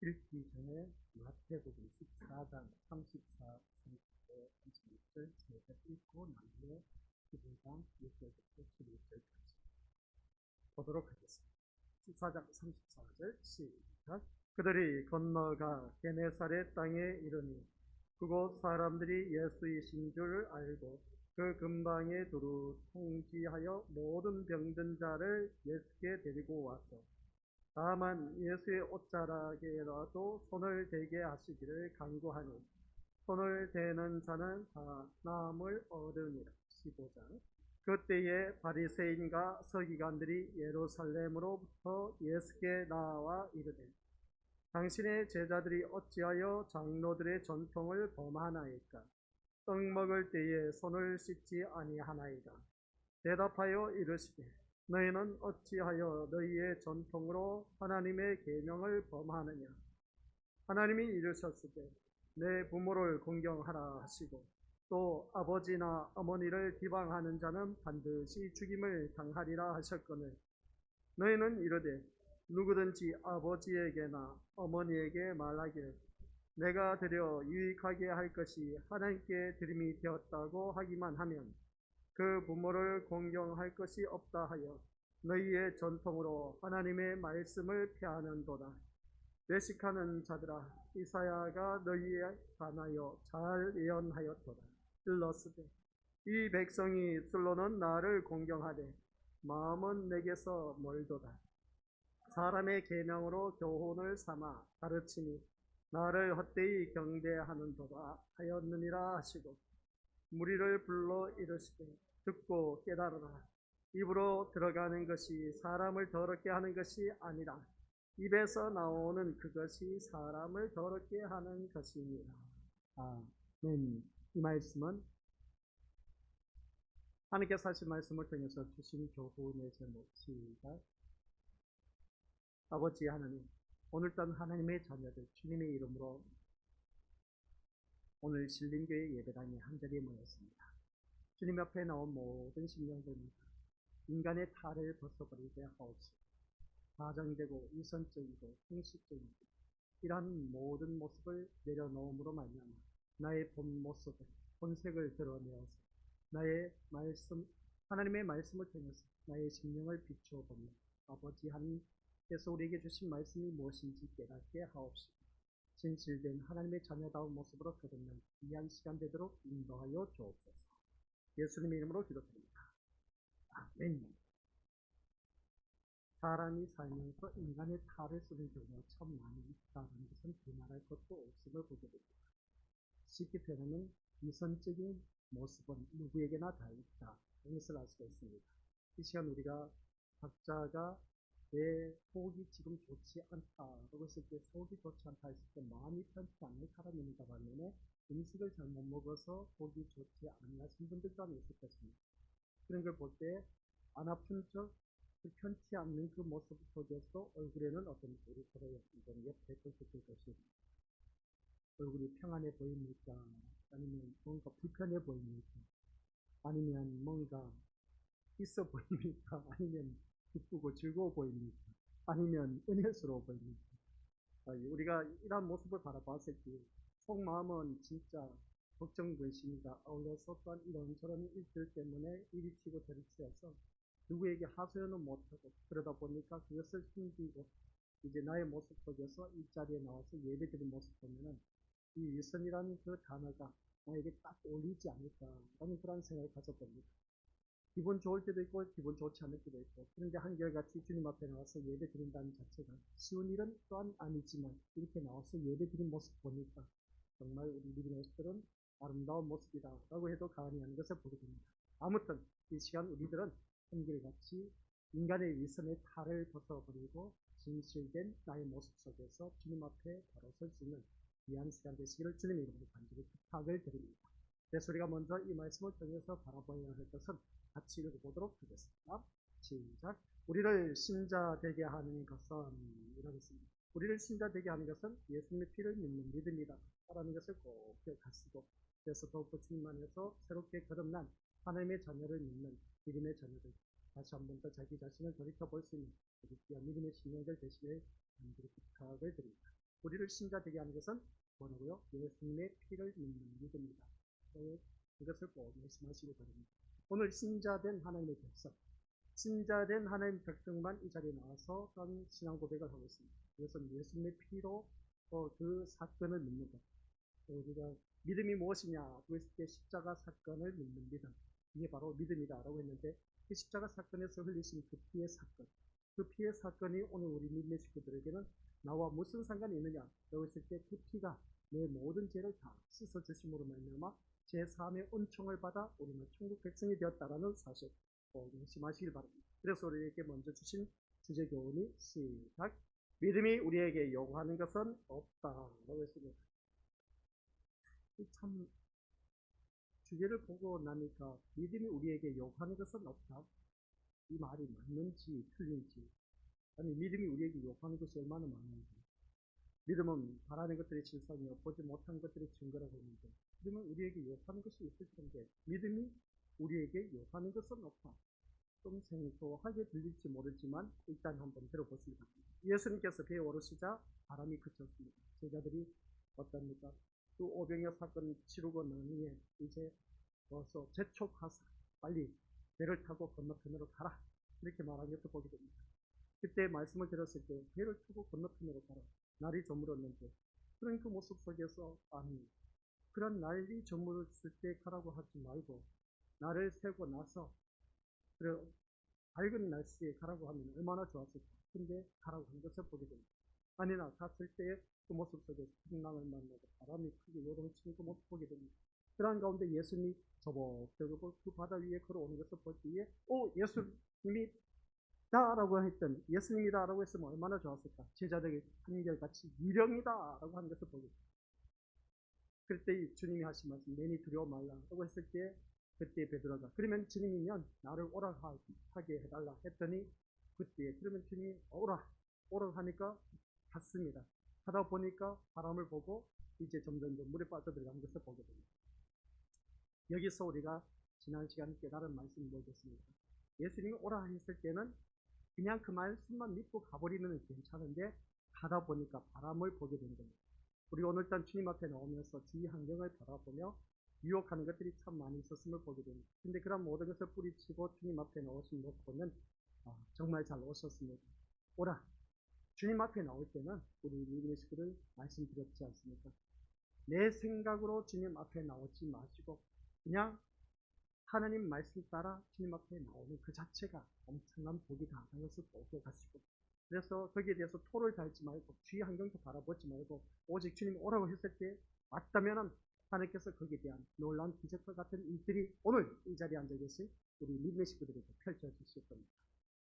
읽기 전에 마태복음 14장 34, 35, 36절 제가 읽고 난 후에 15장 6절부터 11절까지 보도록 하겠습니다. 14장 34절 시작. 그들이 건너가 게네사렛 땅에 이르니 그곳 사람들이 예수이신 줄 알고 그 근방에 두루 통지하여 모든 병든 자를 예수께 데리고 와서 다만 예수의 옷자락에라도 손을 대게 하시기를 간구하니 손을 대는 자는 다 나음을 얻으니라. 15장. 그때에 바리새인과 서기관들이 예루살렘으로부터 예수께 나와 이르되 당신의 제자들이 어찌하여 장로들의 전통을 범하나이까? 떡 먹을 때에 손을 씻지 아니하나이까? 대답하여 이르시되 너희는 어찌하여 너희의 전통으로 하나님의 계명을 범하느냐? 하나님이 이르셨으되 내 부모를 공경하라 하시고 또 아버지나 어머니를 비방하는 자는 반드시 죽임을 당하리라 하셨거늘 너희는 이르되 누구든지 아버지에게나 어머니에게 말하기를 내가 드려 유익하게 할 것이 하나님께 드림이 되었다고 하기만 하면 그 부모를 공경할 것이 없다 하여 너희의 전통으로 하나님의 말씀을 폐하는도다. 외식하는 자들아, 이사야가 너희에 관하여 잘 예언하였도다. 일러스되 이 백성이 술로는 나를 공경하되 마음은 내게서 멀도다. 사람의 계명으로 교훈을 삼아 가르치니 나를 헛되이 경배하는도다 하였느니라 하시고 무리를 불러 이르시되 듣고 깨달으라. 입으로 들어가는 것이 사람을 더럽게 하는 것이 아니라 입에서 나오는 그것이 사람을 더럽게 하는 것이니라. 아멘. 이 말씀은 하나님께서 하신 말씀을 통해서 주신 교훈의 제목. 시작. 아버지 하나님, 오늘따라 하나님의 자녀들 주님의 이름으로 오늘 신림교회 예배당에 한자리에 모였습니다. 주님 앞에 나온 모든 심령들입니다. 인간의 탈을 벗어버리게 하옵소서. 가정되고 이선적이고 형식적이고 이러한 모든 모습을 내려놓음으로 말미암아 나의 본 모습을, 본색을 드러내어서 나의 말씀, 하나님의 말씀을 통해서 나의 심령을 비추어 보며 아버지 하나님께서 우리에게 주신 말씀이 무엇인지 깨닫게 하옵소서. 진실된 하나님의 자녀다운 모습으로 거듭난 귀한 시간 되도록 인도하여 주옵소서. 예수님의 이름으로 기도드립니다. 아멘. 사람이 살면서 인간의 탈을 쓰는 경우가 참 많이 있다는 것은 두말할 것도 없음을 보게 됩니다. 쉽게 표현하면 이선적인 모습은 누구에게나 다 있다. 이것을 알 수가 있습니다. 이 시간 우리가 각자가 내 속이 지금 좋지 않다라고 했을 때 속이 좋지 않다 했을 때 마음이 편치 않을 사람입니다. 반면에 음식을 잘못 먹어서 속이 좋지 않으신 분들도 아마 있을 것입니다. 그런 걸 볼 때 안 아픈 척 편치 않는 그 모습 속에서 얼굴에는 어떤 우리 서로의 옆에 것을 것이 얼굴이 평안해 보입니까? 아니면 뭔가 불편해 보입니까? 아니면 뭔가 있어 보입니까? 아니면 기쁘고 즐거워 보입니까? 아니면 은혜스러워 보입니까? 우리가 이런 모습을 바라봤을 때 속마음은 진짜 걱정, 근심이가 아울러서 또한 이런저런 일들 때문에 이리 튀고 저리 튀어서 누구에게 하소연은 못하고 그러다 보니까 그것을 숨기고 이제 나의 모습 속에서 이 자리에 나와서 예배드린 모습 보면은 이 위선이라는 그 단어가 나에게 딱 어울리지 않을까라는 그런 생각을 가져봅니다. 기분 좋을 때도 있고 기분 좋지 않을 때도 있고 그런데 한결같이 주님 앞에 나와서 예배 드린다는 자체가 쉬운 일은 또한 아니지만 이렇게 나와서 예배 드린 모습 보니까 정말 우리 믿음의 모습들은 아름다운 모습이다 라고 해도 과언이 아닌 것을 보게 됩니다. 아무튼 이 시간 우리들은 한결같이 인간의 위선의 탈을 벗어버리고 진실된 나의 모습 속에서 주님 앞에 바로 설 수 있는 귀한 시간 되시기를 주님의 이름으로 간절히 부탁을 드립니다. 그래서 우리가 먼저 이 말씀을 통해서 바라봐야 할 것은 같이 읽어보도록 하겠습니다. 시작. 우리를 신자 되게 하는 것은 이러겠습니다. 우리를 신자 되게 하는 것은 예수님의 피를 믿는 믿음이다 라는 것을 꼭 기억하시고 그래서 더욱더 주님 안에서 새롭게 거듭난 하나님의 자녀를 믿는 믿음의 자녀들 다시 한 번 더 자기 자신을 돌이켜볼 수 있는 우리 귀한 믿음의 신령들 되시길 간절히 부탁을 드립니다. 우리를 신자 되게 하는 것은 뭐라고요? 예수님의 피를 믿는 믿음이다. 이것을 꼭 말씀하시기 바랍니다. 오늘 신자된 하나님의 백성, 신자된 하나님 백성만 이 자리에 나와서 그런 신앙 고백을 하고 있습니다. 그것은 예수님의 피로 그 사건을 믿는 것. 우리가 믿음이 무엇이냐? 그랬을 때 십자가 사건을 믿는 믿음. 이게 바로 믿음이다라고 했는데 그 십자가 사건에서 흘리신 그 피의 사건. 그 피의 사건이 오늘 우리 믿는 식구들에게는 나와 무슨 상관이 있느냐? 라고 했을 때 그 피가 내 모든 죄를 다 씻어주심으로 말미암아 제3의 은총을 받아 우리는 천국 백성이 되었다라는 사실 명심하시길 바랍니다. 그래서 우리에게 먼저 주신 주제 교훈이 시작. 믿음이 우리에게 요구하는 것은 없다라고 했습니다. 참 주제를 보고 나니까 믿음이 우리에게 요구하는 것은 없다. 이 말이 맞는지 틀린지, 아니 믿음이 우리에게 요구하는 것이 얼마나 많은지. 믿음은 바라는 것들의 실상이요 보지 못한 것들의 증거라고 했는데 믿음은 우리에게 요구하는 것이 있을 텐데 믿음이 우리에게 요구하는 것은 없다. 좀 생소하게 들릴지 모르지만 일단 한번 들어보겠습니다. 예수님께서 배에 오르시자 바람이 그쳤습니다. 제자들이 어떻습니까? 그 오병이어 사건 치르고 난 후에 이제 와서 재촉하사 빨리 배를 타고 건너편으로 가라 이렇게 말한 것을 보게 됩니다. 그때 말씀을 들었을 때 배를 타고 건너편으로 가라. 날이 저물었는데 그런 그 모습 속에서 아니 그런 날이 저물었을 때 가라고 하지 말고 날을 새고 나서 그래 밝은 날씨에 가라고 하면 얼마나 좋았을까. 근데 가라고 한 것을 보게 됩니다. 아니나 갔을 때 그 모습 속에서 풍랑을 만나고 바람이 크게 요동치는 그 모습 보게 됩니다. 그러한 가운데 예수님이 저벅저벅 그 바다 위에 걸어오는 것을 볼 때에 예수님이 다라고 했던 예수님이다라고 했으면 얼마나 좋았을까. 제자들이 한결같이 유령이다라고 하는 것을 보게 됩니다. 그럴 때 주님이 하신 말씀 내니 두려워 말라라고 했을 때 그때 베드로가 그러면 주님이면 나를 오라 하게 해달라 했더니 그때 그러면 주님이 오라 하니까 갔습니다. 하다 보니까 바람을 보고 이제 점점 물에 빠져들어가는 것을 보게 됩니다. 여기서 우리가 지난 시간에 깨달은 말씀을 보겠습니다. 예수님이 오라 했을 때는 그냥 그 말씀만 믿고 가버리면 괜찮은데 가다 보니까 바람을 보게 된 겁니다. 우리 오늘 단 주님 앞에 나오면서 주위 환경을 바라보며 유혹하는 것들이 참 많이 있었음을 보게 됩니다. 근데 그런 모든 것을 뿌리치고 주님 앞에 나오신 모습 보면 정말 잘 오셨습니다. 오라. 주님 앞에 나올 때는 우리 믿음의 식구들 말씀드렸지 않습니까? 내 생각으로 주님 앞에 나오지 마시고 그냥 하나님 말씀 따라 주님 앞에 나오는 그 자체가 엄청난 복이다 하는 것을 꼭 기억하시고 그래서 거기에 대해서 토를 달지 말고 주위 환경도 바라보지 말고 오직 주님 오라고 했을 때 맞다면 하나님께서 거기에 대한 놀라운 기적과 같은 일들이 오늘 이 자리에 앉아 계신 우리 믿음의 식구들에게 펼쳐주실 겁니다.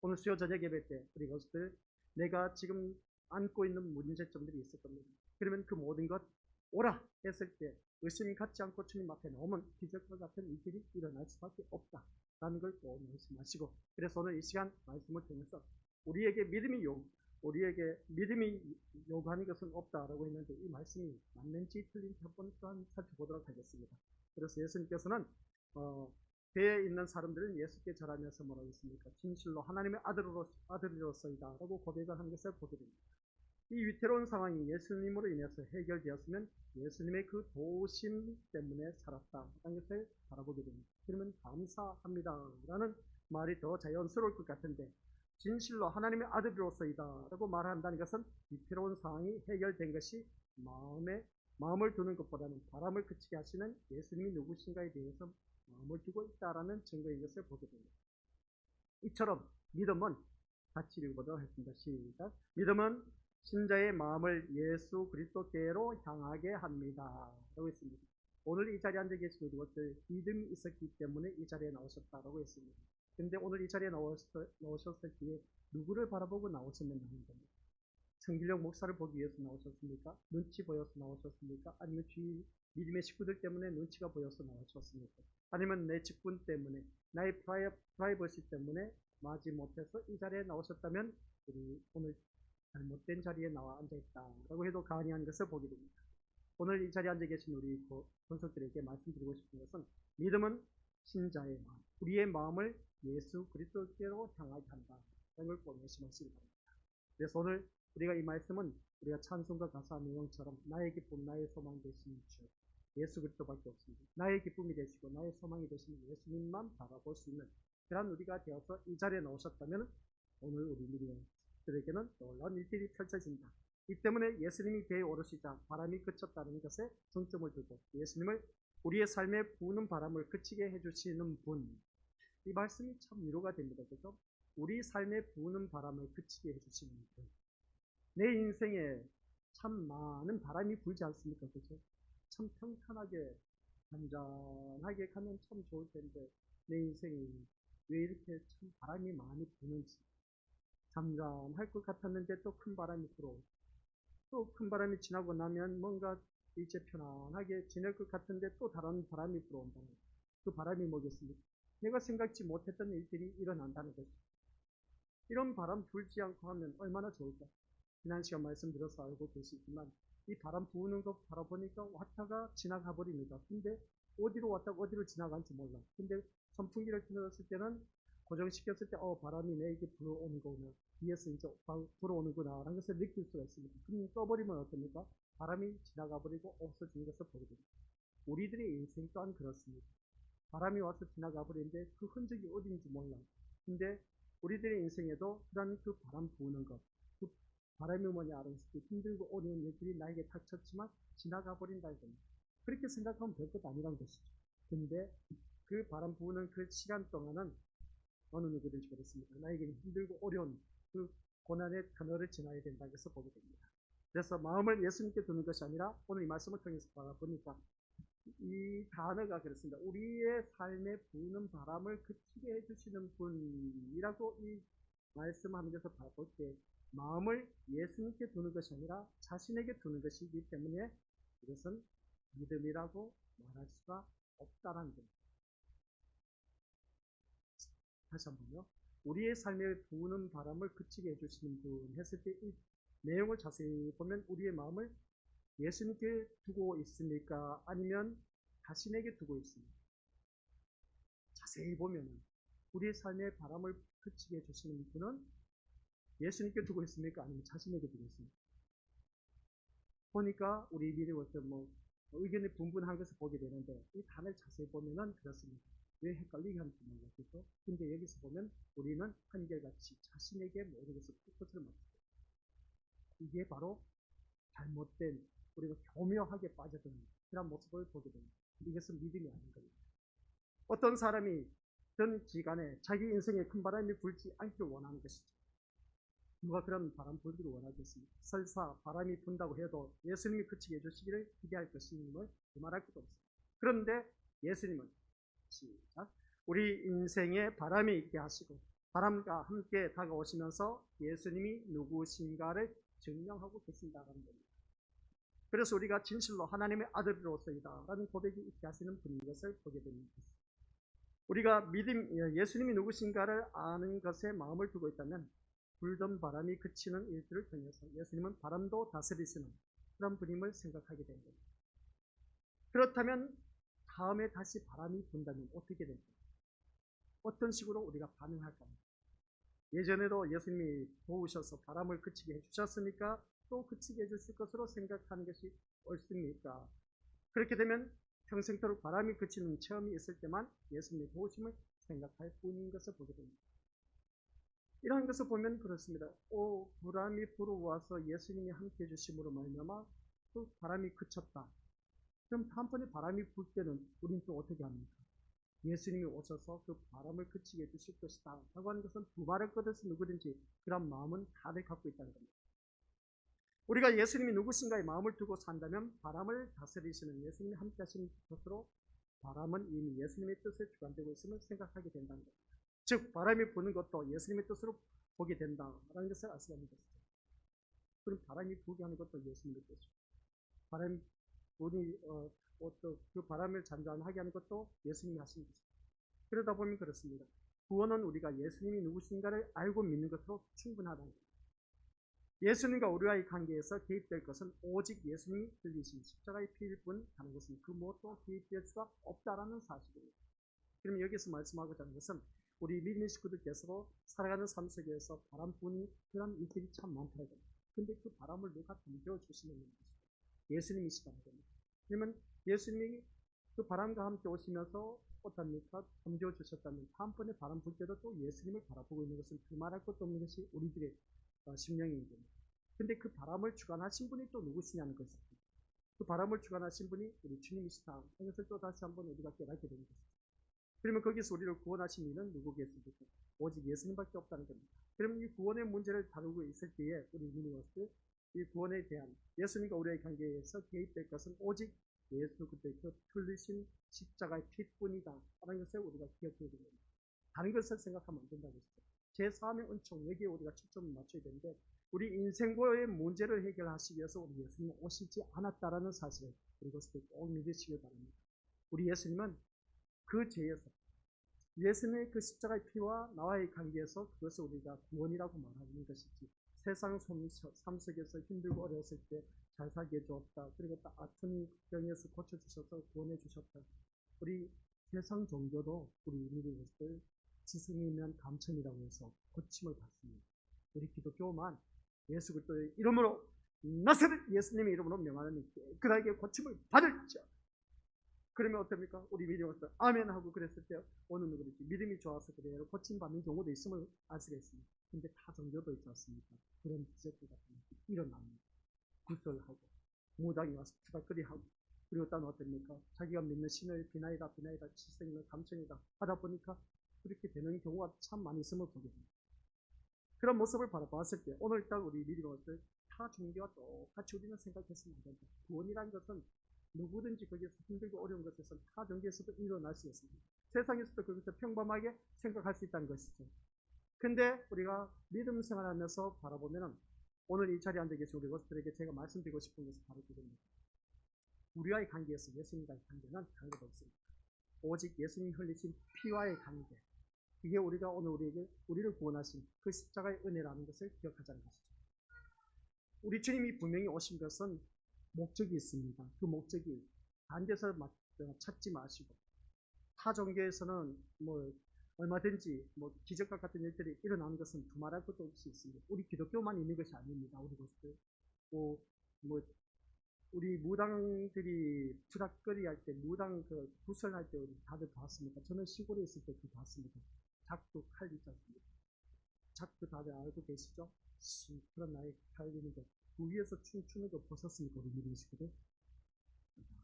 오늘 수요 저녁 예배 때 우리 것들 내가 지금 안고 있는 문제점들이 있을 겁니다. 그러면 그 모든 것 오라 했을 때 의심 갖지 않고 주님 앞에 나오면 기적과 같은 일들이 일어날 수밖에 없다라는 걸 꼭 말씀하시고 그래서 오늘 이 시간 말씀을 통해서 우리에게 믿음이 요구하는 것은 없다라고 했는데 이 말씀이 맞는지 틀린지 한번 또한 살펴보도록 하겠습니다. 그래서 예수님께서는 배에 있는 사람들은 예수께 절하면서 뭐라고 했습니까? 진실로 하나님의 아들이로서이다 라고 고백을 하는 것을 보게 됩니다. 이 위태로운 상황이 예수님으로 인해서 해결되었으면 예수님의 그 도우심 때문에 살았다 라는 것을 바라보게 됩니다. 그러면 감사합니다 라는 말이 더 자연스러울 것 같은데 진실로 하나님의 아들이로서이다 라고 말한다는 것은 위태로운 상황이 해결된 것이 마음을 두는 것보다는 바람을 그치게 하시는 예수님이 누구신가에 대해서 마음을 두고 있다라는 증거인 것을 보게 됩니다. 이처럼 믿음은 같이 읽어보도록 하겠습니다. 시작. 믿음은 신자의 마음을 예수 그리스도께로 향하게 합니다. 라고 했습니다. 오늘 이 자리에 앉아 계신 우리 것들 믿음이 있었기 때문에 이 자리에 나오셨다라고 했습니다. 근데 오늘 이 자리에 나오셨을 때에 누구를 바라보고 나오셨느냐 하는 겁니다. 성길령 목사를 보기 위해서 나오셨습니까? 눈치 보여서 나오셨습니까? 아니면 주위 믿음의 식구들 때문에 눈치가 보여서 나오셨습니까? 아니면 내 직분 때문에 나의 프라이버시 때문에 마지 못해서 이 자리에 나오셨다면 우리 오늘 잘못된 자리에 나와 앉아있다라고 해도 가능한 것을 보게 됩니다. 오늘 이 자리에 앉아 계신 우리 권속들에게 말씀드리고 싶은 것은 믿음은 신자의 마음, 우리의 마음을 예수 그리스도께로 향하게 한다. 라는 걸 꼭 말씀하시기 바랍니다. 그래서 오늘 우리가 이 말씀은 우리가 찬송가 가사 내용처럼 나의 기쁨, 나의 소망 되시는 주 예수 그리스도밖에 없습니다. 나의 기쁨이 되시고 나의 소망이 되시는 예수님만 바라볼 수 있는 그런 우리가 되어서 이 자리에 나오셨다면 오늘 우리 믿음들에게는 놀라운 일들이 펼쳐진다. 이 때문에 예수님이 배에 오르시자 바람이 그쳤다는 것에 중점을 두고 예수님을 우리의 삶에 부는 바람을 그치게 해주시는 분, 이 말씀이 참 위로가 됩니다. 그죠? 우리 삶에 부는 바람을 그치게 해주시는 분. 내 인생에 참 많은 바람이 불지 않습니까? 그죠? 참 평탄하게 잔잔하게 가면 참 좋을 텐데 내 인생이 왜 이렇게 참 바람이 많이 부는지, 잠잠할 것 같았는데 또 큰 바람이 불어오고 또 큰 바람이 지나고 나면 뭔가 이제 편안하게 지낼 것 같은데 또 다른 바람이 불어온다는 거예요. 그 바람이 뭐겠습니까? 내가 생각지 못했던 일들이 일어난다는 거죠. 이런 바람 불지 않고 하면 얼마나 좋을까? 지난 시간 말씀드려서 알고 계시지만 이 바람 부는 거 바라보니까 왔다가 지나가 버립니다. 근데 어디로 왔다가 어디로 지나간지 몰라. 근데 선풍기를 틀었을 때는 고정시켰을 때 바람이 내게 불어오는 거구나. 뒤에서 이제 불어오는구나 라는 것을 느낄 수가 있습니다. 그럼 꺼버리면 어떻습니까? 바람이 지나가 버리고 없어진 것을 보게 됩니다. 우리들의 인생 또한 그렇습니다. 바람이 와서 지나가 버리는데 그 흔적이 어딘지 몰라. 근데 우리들의 인생에도 그런 그 바람 부는 것, 그 바람이 뭐냐 알았을 때 힘들고 어려운 일들이 나에게 닥쳤지만 지나가 버린다 이겁니다. 그렇게 생각하면 별것 아니란 것이죠. 근데 그 바람 부는 그 시간 동안은 어느 누구든지 그렇습니다. 나에게 힘들고 어려운 그 고난의 터널을 지나야 된다는 것을 보게 됩니다. 그래서 마음을 예수님께 두는 것이 아니라 오늘 이 말씀을 통해서 바라보니까 이 단어가 그렇습니다. 우리의 삶에 부는 바람을 그치게 해주시는 분이라고 이 말씀하는 것을 바라볼 때 마음을 예수님께 두는 것이 아니라 자신에게 두는 것이기 때문에 이것은 믿음이라고 말할 수가 없다라는 겁니다. 다시 한번요. 우리의 삶에 부는 바람을 그치게 해주시는 분 했을 때 이 내용을 자세히 보면 우리의 마음을 예수님께 두고 있습니까? 아니면 자신에게 두고 있습니까? 자세히 보면 우리의 삶의 바람을 그치게 해주시는 분은 예수님께 두고 있습니까? 아니면 자신에게 두고 있습니까? 보니까 우리 미리 어떤 의견이 분분한 것을 보게 되는데 이 단어를 자세히 보면은 그렇습니다. 왜 헷갈리게 하는지 모르겠죠. 근데 여기서 보면 우리는 한결같이 자신에게 모든 것을 포커스를 맞추고 이게 바로 잘못된 우리가 교묘하게 빠져드는 그런 모습을 보게 됩니다. 이것은 믿음이 아닌 겁니다. 어떤 사람이 든지 간에 자기 인생에 큰 바람이 불지 않기를 원하는 것이죠. 누가 그런 바람 불기를 원하겠습니까? 설사 바람이 분다고 해도 예수님이 그치게 해주시기를 기대할 것임을 말할 것도 없습니다. 그런데 예수님은 시작 우리 인생에 바람이 있게 하시고 바람과 함께 다가오시면서 예수님이 누구신가를 증명하고 계신다는 겁니다. 그래서 우리가 진실로 하나님의 아들로서이다 라는 고백이 있게 하시는 분인 것을 보게 됩니다. 우리가 예수님이 누구신가를 아는 것에 마음을 두고 있다면 불던 바람이 그치는 일들을 통해서 예수님은 바람도 다스리시는 그런 분임을 생각하게 된 겁니다. 그렇다면 다음에 다시 바람이 분다면 어떻게 될까요? 어떤 식으로 우리가 반응할까요? 예전에도 예수님이 도우셔서 바람을 그치게 해주셨으니까 또 그치게 해주실 것으로 생각하는 것이 옳습니까? 그렇게 되면 평생토록 바람이 그치는 체험이 있을 때만 예수님의 도우심을 생각할 뿐인 것을 보게 됩니다. 이러한 것을 보면 그렇습니다. 바람이 불어와서 예수님이 함께 해주심으로 말미암아 또 바람이 그쳤다. 그럼 다음번에 바람이 불 때는 우리는 또 어떻게 합니까? 예수님이 오셔서 그 바람을 그치게 해주실 것이다 라고 하는 것은 두 발을 걷어서 누구든지 그런 마음은 다들 갖고 있다는 겁니다. 우리가 예수님이 누구신가에 마음을 두고 산다면 바람을 다스리시는 예수님이 함께 하시는 것으로 바람은 이미 예수님의 뜻에 주관되고 있음을 생각하게 된다는 겁니다. 즉 바람이 부는 것도 예수님의 뜻으로 보게 된다라는 것을 알 수가 있는 것이죠. 그럼 바람이 불게 하는 것도 예수님의 뜻이죠. 바람이 그 바람을 잔잔하게 하는 것도 예수님이 하신 것이죠. 그러다 보면 그렇습니다. 구원은 우리가 예수님이 누구신가를 알고 믿는 것으로 충분하다는 겁니다. 예수님과 우리와의 관계에서 개입될 것은 오직 예수님이 흘리신 십자가의 피일 뿐 다른 것은 그 무엇도 개입될 수가 없다라는 사실입니다. 그러면 여기서 말씀하고자 하는 것은 우리 믿는 식구들께서 살아가는 삶 속에서 바람 부는 그런 일들이 참 많다는 겁니다. 근데 그 바람을 누가 던져주시는 것이죠. 예수님이시다는 겁니다. 그러면 예수님이 그 바람과 함께 오시면서 어떻습니까? 던져주셨다면 다음번에 바람 불 때도 또 예수님을 바라보고 있는 것은 두말할 것도 없는 것이 우리들의 심령인 겁니다. 근데 그 바람을 주관하신 분이 또 누구시냐는 것이죠. 그 바람을 주관하신 분이 우리 주님이시다. 이것을 또 다시 한번 우리가 깨닫게 되는 것이죠. 그러면 거기서 우리를 구원하신 이는 누구겠습니까? 오직 예수님밖에 없다는 겁니다. 그러면 이 구원의 문제를 다루고 있을 때에 우리 믿음으로서 이 구원에 대한 예수님과 우리의 관계에서 개입될 것은 오직 예수 그리스도의 그 틀리신 십자가의 피뿐이다 라는 것을 우리가 기억해야 됩니다. 다른 것을 생각하면 안 된다고 했죠. 제3의 은총, 여기에 우리가 초점을 맞춰야 되는데 우리 인생고의 문제를 해결하시기 위해서 우리 예수님은 오시지 않았다라는 사실을 우리 것을 꼭 믿으시기 바랍니다. 우리 예수님은 그 죄에서 예수님의 그 십자가의 피와 나와의 관계에서 그것을 우리가 구원이라고 말하는 것이지 세상 삶 속에서 힘들고 어려웠을 때 잘 살게 해주었다. 그리고 또 아픈 병에서 고쳐주셔서 구원해 주셨다. 우리 세상 종교도 우리 믿는 것을 지승이면 감천이라고 해서 고침을 받습니다. 우리 기독교만 예수 그리스도의 이름으로 나사렛 예수님의 이름으로 명하는 깨끗하게 고침을 받을지어다. 그러면 어떻습니까? 우리 믿음으로서 아멘 하고 그랬을 때 어느 누구든지 믿음이 좋아서 그래요. 고침받는 경우도 있음을 알 수가 있습니다. 근데 타 종교도 있지 않습니까? 그런 기적들 같은 것이 일어납니다. 구설하고 무당이 와서 투닥거리하고 그리고 또 어떻습니까? 자기가 믿는 신을 비나이다 지성이다 감천이다 하다 보니까 그렇게 되는 경우가 참 많이 있음을 보게 됩니다. 그런 모습을 바라봤을 때 오늘 딱 우리 믿음으로서 타 종교와 똑같이 우리는 생각했으면 안 된다. 구원이라는 것은 누구든지 거기에서 힘들고 어려운 것에서 타 종교에서도 일어날 수 있습니다. 세상에서도 그것을 평범하게 생각할 수 있다는 것이죠. 근데 우리가 믿음 생활하면서 바라보면은 오늘 이 자리에 앉아 계신 우리 것들에게 제가 말씀드리고 싶은 것은 바로 그겁니다. 우리와의 관계에서 예수님과의 관계는 다른 것 없습니다. 오직 예수님 흘리신 피와의 관계. 이게 우리가 오늘 우리를 구원하신 그 십자가의 은혜라는 것을 기억하자는 것이죠. 우리 주님이 분명히 오신 것은 목적이 있습니다. 그 목적이 다른 데서 찾지 마시고 타 종교에서는 얼마든지 기적과 같은 일들이 일어나는 것은 두말할 것도 없이 있습니다. 우리 기독교만 있는 것이 아닙니다. 우리 것들 우리 무당들이 투닥거리 할 때 무당 구설할 때 우리 다들 봤습니까? 저는 시골에 있을 때 봤습니다. 작두 칼 있지 않습니까? 작두 다들 알고 계시죠? 그런 나이 칼리는 거. 그 위에서 춤추는 거 보셨습니까? 우리 믿으시거든.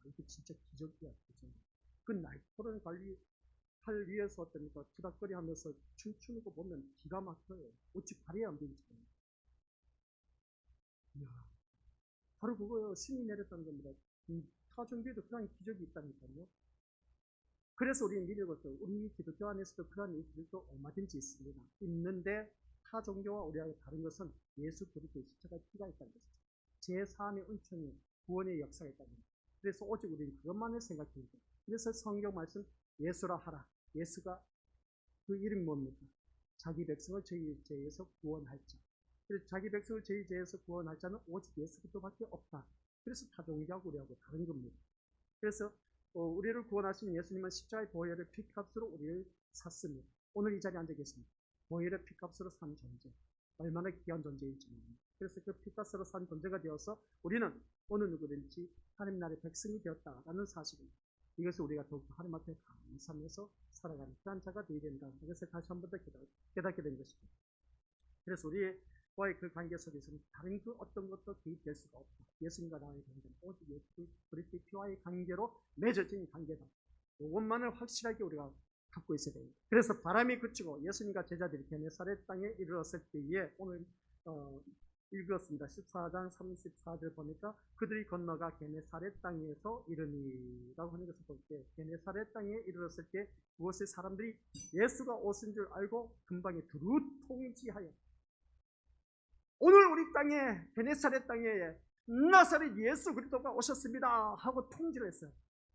이게 진짜 기적이야. 그죠? 그 날토를 관리 팔 위에서 어떻습니까? 투닥거리 하면서 춤추는 거 보면 기가 막혀요. 어찌 발이 안 되는지. 이야, 바로 그거요. 신이 내렸다는 겁니다. 타종교에도 그런 기적이 있다니까요. 그래서 우리는 믿어서 우리 기독교 안에서도 그런 일들도 얼마든지 있습니다. 있는데 타 종교와 우리와 다른 것은 예수 그리스도의 십자가의 피가 있다는 것이죠. 제3의 은총이 구원의 역사가 있다는 겁니다. 그래서 오직 우리는 그것만을 생각합니다. 그래서 성경 말씀 예수라 하라. 예수가 그 이름이 뭡니까? 자기 백성을 저희 죄에서 구원할 자. 그래서 자기 백성을 저희 죄에서 구원할 자는 오직 예수 그리스도밖에 없다. 그래서 타종교하고 우리하고 다른 겁니다. 그래서 우리를 구원하신 예수님은 십자가의 보혈의 피값으로 우리를 샀습니다. 오늘 이 자리에 앉아 계십니다. 보혈의 피값으로 산 존재. 얼마나 귀한 존재인지 모릅니다. 그래서 그 피값으로 산 존재가 되어서 우리는 어느 누구든지 하나님 나라의 백성이 되었다라는 사실입니다. 이것을 우리가 더욱더 하나님 앞에 감사하면서 살아가는 그런 자가 되어야 된다. 이것을 다시 한 번 더 깨닫게 된 것입니다. 그래서 우리와의 그 관계 속에서는 다른 그 어떤 것도 개입될 수가 없다. 예수님과 나의 관계는 오직 예수 그리스도의 피와의 관계로 맺어진 관계다. 이것만을 확실하게 우리가 갖고 있어야 됩니다. 그래서 바람이 그치고 예수님과 제자들이 게네사렛 땅에 이르렀을 때에 오늘 읽었습니다. 14장 34절 보니까 그들이 건너가 게네사렛 땅에서 이르니라고 하는 것을 볼 때 게네사렛 땅에 이르렀을 때 그곳의 사람들이 예수가 오신 줄 알고 근방에 두루 통지하여 오늘 우리 땅에 게네사렛 땅에 나사렛 예수 그리스도가 오셨습니다 하고 통지를 했어요.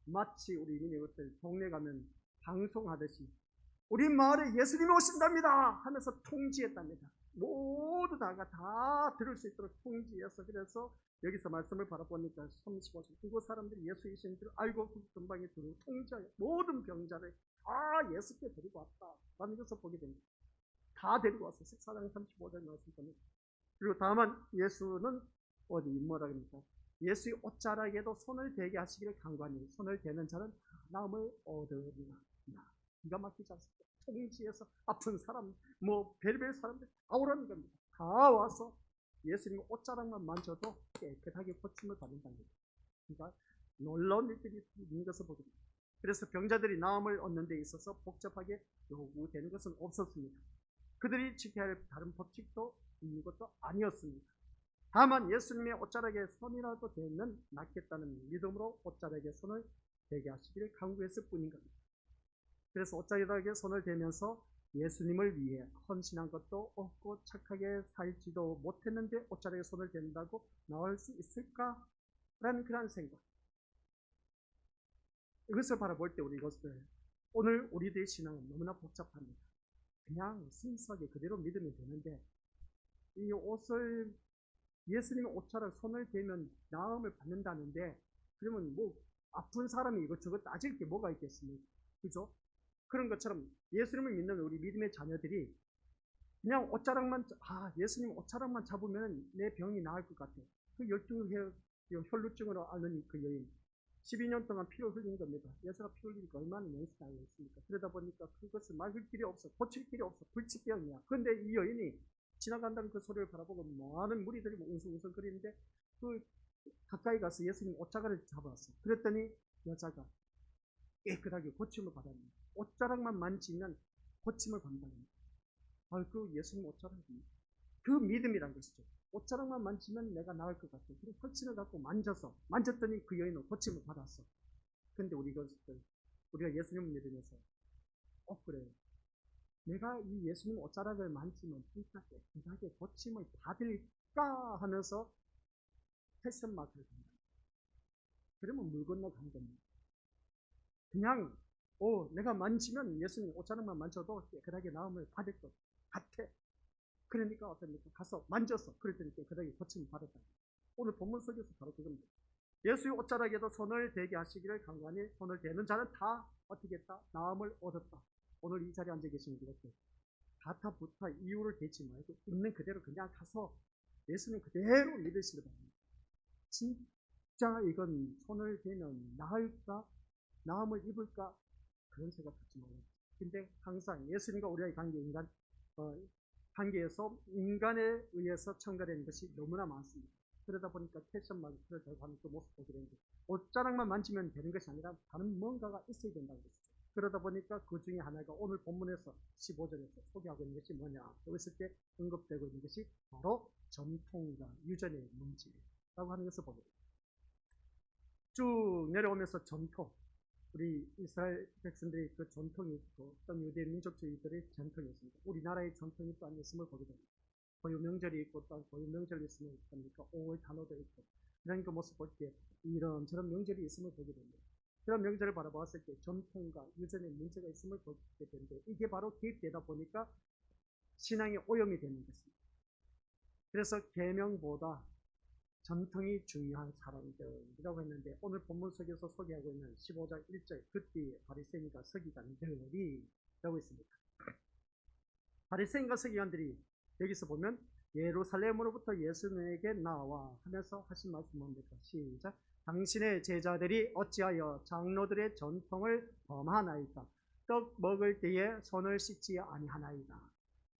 마치 우리 이민이것들 동네 가면 방송하듯이 우리 마을에 예수님이 오신답니다 하면서 통지했답니다. 모두 다 들을 수 있도록 통지해서 그래서 여기서 말씀을 바라보니까 35절 그곳 사람들이 예수이신 줄 알고 그 근방에 두루 통지하여 모든 병자를 다 예수께 데리고 왔다 라는 것을 보게 됩니다. 다 데리고 왔어요. 14장 35절 말씀 보면 그리고 다만 예수는 어디 뭐라 그럽니까? 예수의 옷자락에도 손을 대게 하시기를 간구하니 손을 대는 자는 나음을 얻으리라. 기가 막히지 않습니까? 통지에서 아픈 사람, 뭐 별별 사람들 다 오라는 겁니다. 다 와서 예수님 옷자락만 만져도 깨끗하게 고침을 받는다는 겁니다. 그러니까 놀라운 일들이 있는 것을 보게 됩니다. 그래서 병자들이 나음을 얻는 데 있어서 복잡하게 요구되는 것은 없었습니다. 그들이 지켜야 할 다른 법칙도 있는 것도 아니었습니다. 다만 예수님의 옷자락에 손이라도 대면 낫겠다는 믿음으로 옷자락에 손을 대게 하시기를 간구했을 뿐인 겁니다. 그래서 옷자락에 손을 대면서 예수님을 위해 헌신한 것도 없고 착하게 살지도 못했는데 옷자락에 손을 댄다고 나올 수 있을까라는 그런 생각. 이것을 바라볼 때 우리 이것을 오늘 우리들의 신앙은 너무나 복잡합니다. 그냥 순수하게 그대로 믿으면 되는데 이 옷을 예수님의 옷자락 손을 대면 나음을 받는다는데 그러면 뭐 아픈 사람이 이것저것 따질 게 뭐가 있겠습니까? 그죠? 그런 것처럼 예수님을 믿는 우리 믿음의 자녀들이 그냥 옷자락만 예수님 옷자락만 잡으면 내 병이 나을 것 같아. 그 혈루증으로 앓는 그 여인 12년 동안 피를 흘린 겁니다. 여자가 피 흘리니까 얼마나 연습이 나겠습니까? 그러다 보니까 그것을 막을 길이 없어, 고칠 길이 없어, 불치병이야. 그런데 이 여인이 지나간다는 그 소리를 바라보고 많은 무리들이 웅성웅성거리는데 그 가까이 가서 예수님 옷자락을 잡았어. 그랬더니 여자가 깨끗하게 고침을 받았는데 옷자락만 만지면 고침을 받는다는 거예요. 그 예수님 옷자락이 그 믿음이란 것이죠. 옷자락만 만지면 내가 나을 것 같아. 그래서 확신을 갖고 만졌더니 그 여인은 고침을 받았어. 근데 우리가 예수님을 믿으면서 그래요. 내가 이 예수님 옷자락을 만지면 진짜 깨끗하게 고침을 받을까 하면서 패션 마크를 한다. 그러면 물 건너 간 겁니다. 그냥 내가 만지면 예수님 옷자락만 만져도 깨끗하게 나음을 받을 것 같아. 그러니까 어떻습니까? 가서 만졌어. 그랬더니 깨끗하게 고침을 받았다. 오늘 본문 속에서 바로 그겁니다. 예수의 옷자락에도 손을 대게 하시기를 간구하니 손을 대는 자는 다 어떻게 했다? 나음을 얻었다. 오늘 이 자리에 앉아 계신 이렇게 가타부타 이유를 대지 말고 있는 그대로 그냥 가서 예수님 그대로 믿으시기 바랍니다. 진짜 이건 손을 대면 나을까? 나음을 입을까? 그런 생각 갖지 말아요. 근데 항상 예수님과 우리의 관계에서 인간에 의해서 첨가되는 것이 너무나 많습니다. 그러다 보니까 패션 마크를 하는 그 모습 보게 되는데 옷자락만 만지면 되는 것이 아니라 다른 뭔가가 있어야 된다는 것이죠. 그러다 보니까 그 중에 하나가 오늘 본문에서 15절에서 소개하고 있는 것이 뭐냐? 그랬을 때 언급되고 있는 것이 바로 전통과 유전의 문제라고 하는 것을 보게 됩니다. 쭉 내려오면서 전통, 우리 이스라엘 백성들의 그 전통이 있고 어떤 유대 민족주의들의 전통이 있습니다. 우리나라의 전통이 또 있음을 보게 됩니다. 고유 명절이 있고 또 고유 명절이 있으면 어떻습니까? 5월 단오도 있고 그런 그 모습 볼 때 이런저런 명절이 있음을 보게 됩니다. 그런 명절을 바라보았을 때 전통과 유전의 문제가 있음을 보게 되는데 이게 바로 개입되다 보니까 신앙의 오염이 되는 것입니다. 그래서 계명보다 전통이 중요한 사람들이라고 했는데 오늘 본문 속에서 소개하고 있는 15장 1절 그때에 바리새인과 서기관들이 라고 있습니다. 바리새인과 서기관들이 여기서 보면 예루살렘으로부터 예수님에게 나와 하면서 하신 말씀 뭡니까? 시작. 당신의 제자들이 어찌하여 장로들의 전통을 범하나이까? 떡 먹을 때에 손을 씻지 아니하나이다.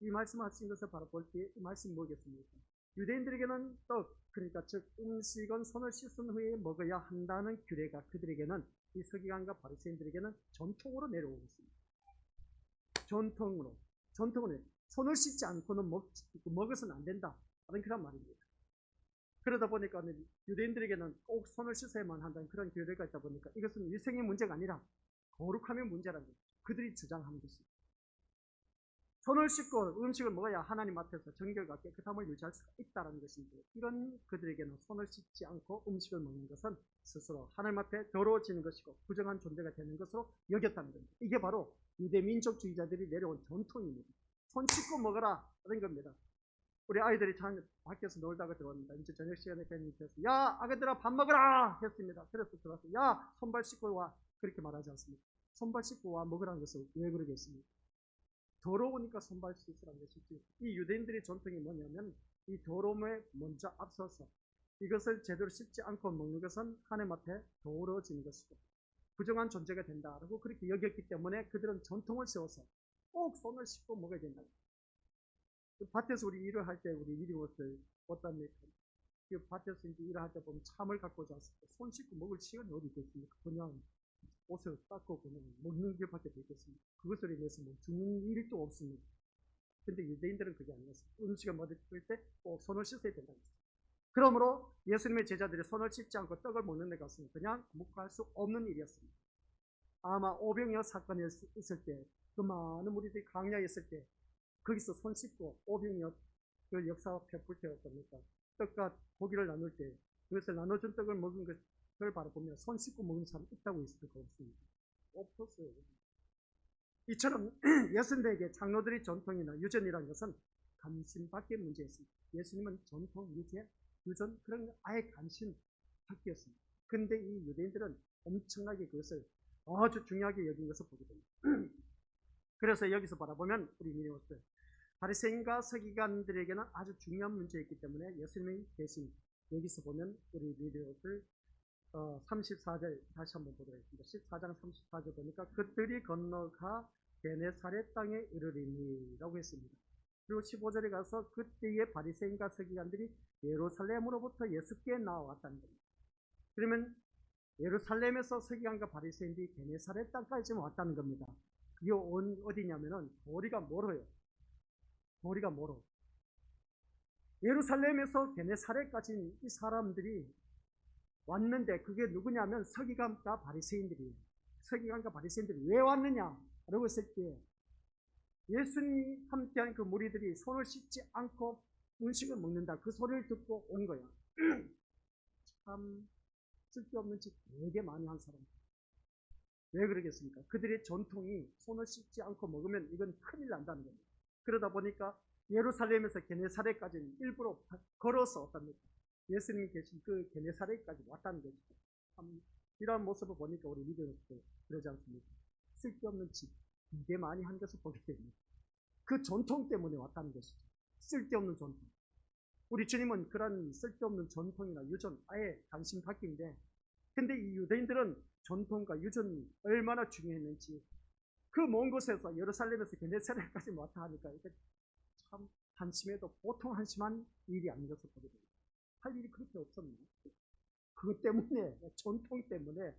이 말씀하신 것을 바로 볼 때 이 말씀 뭐겠습니까? 유대인들에게는 떡, 그러니까 즉 음식은 손을 씻은 후에 먹어야 한다는 규례가 그들에게는 이 서기관과 바리새인들에게는 전통으로 내려오고 있습니다. 전통으로 손을 씻지 않고는 먹어서는 안 된다 하는 그런 말입니다. 그러다 보니까 유대인들에게는 꼭 손을 씻어야만 한다는 그런 규례가 있다 보니까 이것은 위생의 문제가 아니라 거룩함의 문제라는 거죠. 그들이 주장하는 것입니다. 손을 씻고 음식을 먹어야 하나님 앞에서 정결과 깨끗함을 유지할 수가 있다는 것인데 이런 그들에게는 손을 씻지 않고 음식을 먹는 것은 스스로 하나님 앞에 더러워지는 것이고 부정한 존재가 되는 것으로 여겼다는 겁니다. 이게 바로 유대 민족주의자들이 내려온 전통입니다. 손 씻고 먹어라 하는 겁니다. 우리 아이들이 밖에서 놀다가 들어옵니다. 이제 저녁 시간에 팬님께서 야 아가들아 밥 먹어라 했습니다. 그래서 들어와서 야 손발 씻고 와 그렇게 말하지 않습니다. 손발 씻고 와 먹으라는 것을 왜 그러겠습니까? 더러우니까 손발 씻으라는 것이지. 이 유대인들의 전통이 뭐냐면 이 더러움에 먼저 앞서서 이것을 제대로 씻지 않고 먹는 것은 하나님 앞에 더러워지는 것이고 부정한 존재가 된다라고 그렇게 여겼기 때문에 그들은 전통을 세워서 꼭 손을 씻고 먹어야 된다. 밭에서 우리 일을 할 때 우리 일이 어떻습니까? 그 밭에서 이제 일을 할 때 보면 참을 갖고 자서 손 씻고 먹을 시간이 어디 있겠습니까? 그냥 옷을 닦고 그냥 먹는 길밖에 되겠습니까? 그것을 인해서 뭐 죽는 일이 또 없습니다. 근데 유대인들은 그게 아니었어요. 음식을 먹을 때 꼭 손을 씻어야 된다는 거죠. 그러므로 예수님의 제자들이 손을 씻지 않고 떡을 먹는 데 갔으면 그냥 묵과할 수 없는 일이었습니다. 아마 오병이어 사건이 있을 때, 그 많은 무리들이 광야에 있을 때 거기서 손 씻고 오병이어 그 역사가 펴볼 때 어떻습니까? 떡과 고기를 나눌 때 그것을 나눠준 떡을 먹은 것을 바라보면 손 씻고 먹는 사람 있다고 있을 거 없습니다. 없었어요. 이처럼 예수님에게 장로들의 전통이나 유전이라는 것은 관심밖에 문제였습니다. 예수님은 전통, 유전 그런 거 아예 관심 밖이었습니다. 근데 이 유대인들은 엄청나게 그것을 아주 중요하게 여긴 것을 보게 됩니다. 그래서 여기서 바라보면 우리 믿음으로서 바리새인과 서기관들에게는 아주 중요한 문제였기 때문에 예수님이 계신 여기서 보면 우리 믿음을 34절 다시 한번 보도록 하겠습니다. 14장 34절 보니까 그들이 건너가 게네사렛 땅에 이르리니라고 했습니다. 그리고 15절에 가서 그때의 바리새인과 서기관들이 예루살렘으로부터 예수께 나왔다는 겁니다. 그러면 예루살렘에서 서기관과 바리새인들이 게네사렛 땅까지 왔다는 겁니다. 이게 어디냐면은 거리가 멀어요. 거리가 멀어. 예루살렘에서 게네사렛까지 이 사람들이 왔는데 그게 누구냐면 서기관과 바리새인들이에요. 서기관과 바리새인들이 왜 왔느냐라고 했을 때 예수님이 함께한 그 무리들이 손을 씻지 않고 음식을 먹는다. 그 소리를 듣고 온 거야. 참 쓸데없는 짓 되게 많이 한 사람. 왜 그러겠습니까? 그들의 전통이 손을 씻지 않고 먹으면 이건 큰일 난다는 겁니다. 그러다 보니까 예루살렘에서 게네사렛까지는 일부러 걸어서 왔답니다. 예수님이 계신 그 게네사렛까지 왔다는 거죠. 참 이런 모습을 보니까 우리 믿음으로서 그러지 않습니까? 쓸데없는 짓 되게 많이 한 것을 보게 됩니다. 그 전통 때문에 왔다는 것이죠. 쓸데없는 전통. 우리 주님은 그런 쓸데없는 전통이나 유전 아예 관심 밖인데 근데 이 유대인들은 전통과 유전이 얼마나 중요했는지 그 먼 곳에서 예루살렘에서 게네사렛까지 왔다 하니까 이게 참 한심해도 보통 한심한 일이 아닌 것을 보게 됩니다. 할 일이 그렇게 없었는데 그것 때문에 전통 때문에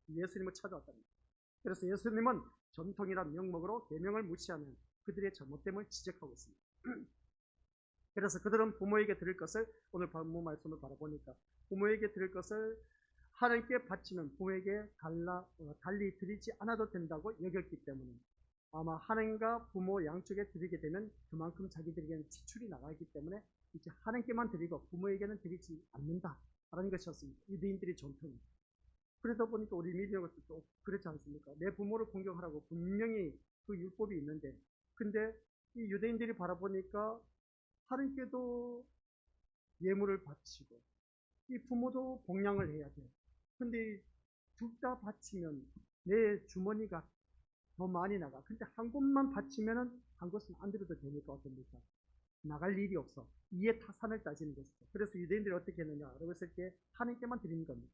예수님을 찾아왔답니다. 그래서 예수님은 전통이란 명목으로 계명을 무시하는 그들의 잘못됨을 지적하고 있습니다. 그래서 그들은 부모에게 드릴 것을 오늘 본문 말씀을 바라보니까 부모에게 드릴 것을 하나님께 바치면 부모에게 달리 드리지 않아도 된다고 여겼기 때문에 아마 하나님과 부모 양쪽에 드리게 되면 그만큼 자기들에게는 지출이 나가기 때문에 이제 하나님께만 드리고 부모에게는 드리지 않는다라는 것이었습니다. 유대인들의 전통이. 그러다 보니까 우리 믿음으로서 또 그렇지 않습니까? 내 부모를 공경하라고 분명히 그 율법이 있는데 근데 이 유대인들이 바라보니까 하나님께도 예물을 바치고 이 부모도 봉양을 해야 돼. 근데 둘 다 바치면 내 주머니가 더 많이 나가. 근데 한 곳만 바치면은 한 곳은 안 드려도 되니까 어떻습니까? 나갈 일이 없어. 이에 타산을 따지는 것이죠. 그래서 유대인들이 어떻게 했느냐라고 했을 때 하나님께만 드리는 겁니다.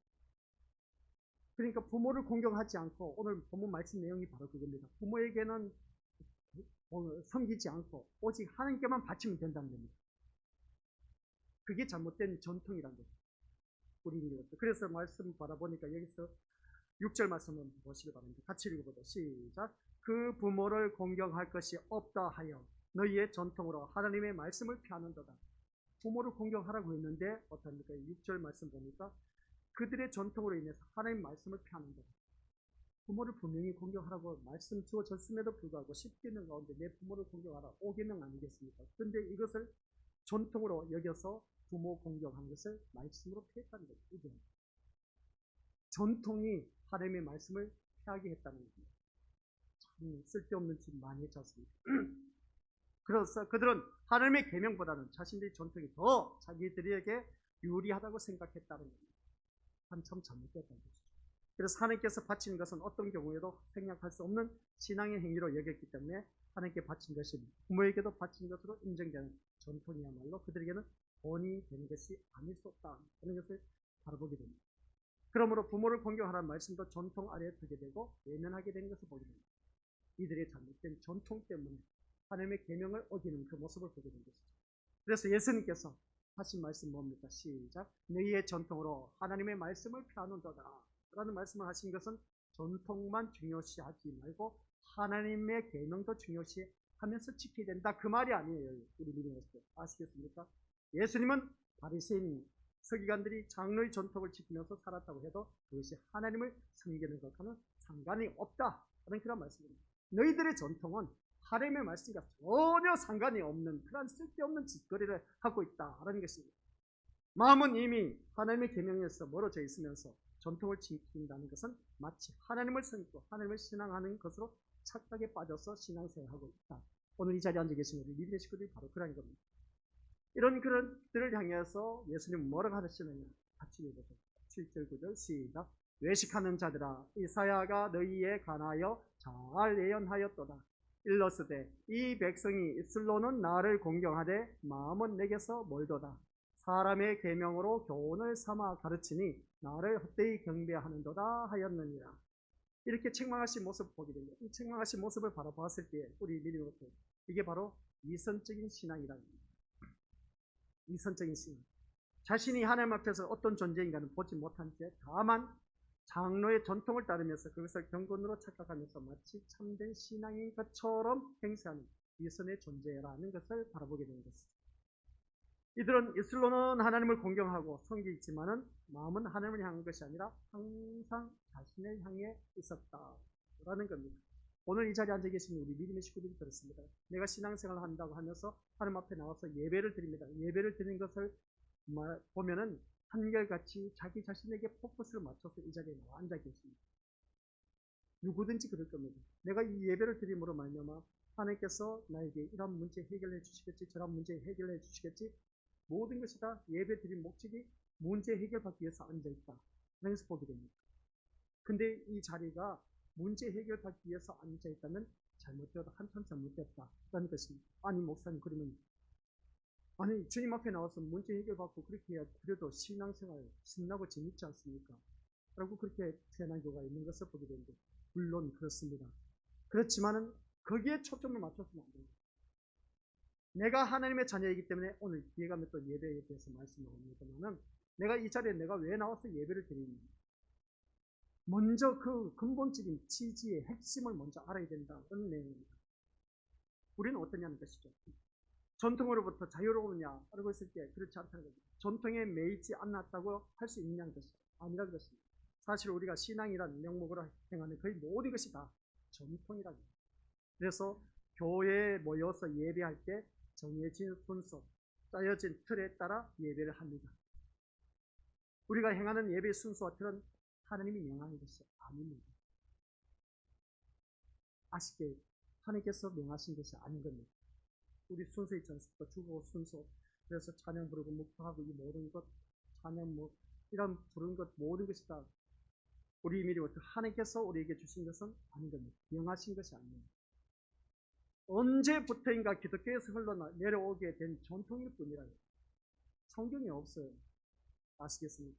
그러니까 부모를 공경하지 않고 오늘 본문 말씀 내용이 바로 그겁니다. 부모에게는 섬기지 않고 오직 하나님께만 바치면 된다는 겁니다. 그게 잘못된 전통이란 거죠. 우리인들로서. 그래서 말씀 바라보니까 여기서 6절 말씀을 보시기 바랍니다. 같이 읽어보자. 시작. 그 부모를 공경할 것이 없다 하여 너희의 전통으로 하나님의 말씀을 피하는도다. 부모를 공경하라고 했는데 어떻습니까? 6절 말씀 보니까 그들의 전통으로 인해서 하나님 말씀을 피하는도다. 부모를 분명히 공경하라고 말씀 주어졌음에도 불구하고 10계명 가운데 내 부모를 공경하라 5계명 아니겠습니까? 그런데 이것을 전통으로 여겨서 부모 공경하는 것을 말씀으로 피했다는 거죠. 이게 전통이 하나님의 말씀을 피하게 했다는 겁니다. 참 쓸데없는 짓 많이 했지 않습니까? 그래서 그들은 하나님의 계명보다는 자신들의 전통이 더 자기들에게 유리하다고 생각했다는 겁니다. 참 잘못됐다는 것이죠. 그래서 하나님께서 바치는 것은 어떤 경우에도 생략할 수 없는 신앙의 행위로 여겼기 때문에 하나님께 바친 것이 부모에게도 바친 것으로 인정되는 전통이야말로 그들에게는 본이 되는 것이 아닐 수 없다 하는 것을 바라보게 됩니다. 그러므로 부모를 공경하라는 말씀도 전통 아래에 두게 되고 외면하게 되는 것을 보게 됩니다. 이들의 잘못된 전통 때문에 하나님의 계명을 어기는 그 모습을 보게 된 것이죠. 그래서 예수님께서 하신 말씀 뭡니까? 시작. 너희의 전통으로 하나님의 말씀을 피하는도다 라는 말씀을 하신 것은 전통만 중요시하지 말고 하나님의 계명도 중요시하면서 지켜야 된다 그 말이 아니에요. 우리 믿음으로서 아시겠습니까? 예수님은 바리새인 서기관들이 장로의 전통을 지키면서 살았다고 해도 그것이 하나님을 섬기는 것과는 상관이 없다 하는 그런 말씀입니다. 너희들의 전통은 하나님의 말씀과 전혀 상관이 없는 그런 쓸데없는 짓거리를 하고 있다라는 것입니다. 마음은 이미 하나님의 계명에서 멀어져 있으면서 전통을 지킨다는 것은 마치 하나님을 섬기고 하나님을 신앙하는 것으로 착각에 빠져서 신앙생활하고 있다. 오늘 이 자리에 앉아 계신 우리 믿음의 식구들이 바로 그런 겁니다. 이런 그들을 향해서 예수님은 뭐라고 하시느냐? 같이 읽어보죠. 7절 9절 시작. 외식하는 자들아 이사야가 너희에 관하여 잘 예언하였도다. 일러스되 이 백성이 입술로는 나를 공경하되 마음은 내게서 멀도다. 사람의 계명으로 교훈을 삼아 가르치니 나를 헛되이 경배하는도다 하였느니라. 이렇게 책망하신 모습을 보게 됩니다. 이 책망하신 모습을 바라봤을 때 우리 믿음으로서 이게 바로 이선적인 신앙이라는 겁니다. 이선적인 신앙. 자신이 하나님 앞에서 어떤 존재인가는 보지 못한 채 다만 장로의 전통을 따르면서 그것을 경건으로 착각하면서 마치 참된 신앙인 것처럼 행세하는 이선의 존재라는 것을 바라보게 되는 것이죠. 이들은 입술로는 하나님을 공경하고 섬기지만은 마음은 하나님을 향한 것이 아니라 항상 자신을 향해 있었다라는 겁니다. 오늘 이 자리에 앉아 계신 우리 믿음의 식구들이 그렇습니다. 내가 신앙생활을 한다고 하면서 하나님 앞에 나와서 예배를 드립니다. 예배를 드리는 것을 보면은 한결같이 자기 자신에게 포커스를 맞춰서 이 자리에 나와 앉아 계십니다. 누구든지 그럴 겁니다. 내가 이 예배를 드림으로 말미암아 하나님께서 나에게 이런 문제 해결해 주시겠지, 저런 문제 해결해 주시겠지. 모든 것이 다 예배 드린 목적이 문제 해결받기 위해서 앉아있다. 그래서 보게 됩니다. 근데 이 자리가 문제 해결받기 위해서 앉아있다면 잘못되어도 한참 잘못됐다라는 것입니다. 아니 목사님 그러면 아니 주님 앞에 나와서 문제 해결받고 그렇게 해야 그래도 신앙생활 신나고 재밌지 않습니까? 라고 그렇게 표현한 경우가 있는 것을 보게 되는데 물론 그렇습니다. 그렇지만은 거기에 초점을 맞춰서는 안 됩니다. 내가 하나님의 자녀이기 때문에 오늘 뒤에 가면 또 예배에 대해서 말씀하옵니다만은 내가 이 자리에 내가 왜 나와서 예배를 드리는가? 먼저 그 근본적인 취지의 핵심을 먼저 알아야 된다는 내용입니다. 우리는 어떠냐는 것이죠. 전통으로부터 자유로우냐 라고 했을 때 그렇지 않다는 겁니다. 전통에 매이지 않았다고 할 수 있냐는 것이 아니라 그렇습니다. 사실 우리가 신앙이라는 명목으로 행하는 거의 모든 것이 다 전통이라는 겁니다. 그래서 교회에 모여서 예배할 때 정해진 순서, 짜여진 틀에 따라 예배를 합니다. 우리가 행하는 예배 순서와 틀은 하나님이 명하는 것이 아닙니다. 아쉽게 하나님께서 명하신 것이 아닌 겁니다. 우리 순서 있지 않습니까? 주보 순서. 그래서 찬양 부르고 묵상하고 이 모든 것, 찬양 이런 부르는 것 모든 것이 다 우리 미리부터 하나님께서 우리에게 주신 것은 아닌 겁니다. 명하신 것이 아닙니다. 언제부터인가 기독교에서 흘러내려오게 된 전통일 뿐이라요. 성경이 없어요. 아시겠습니까?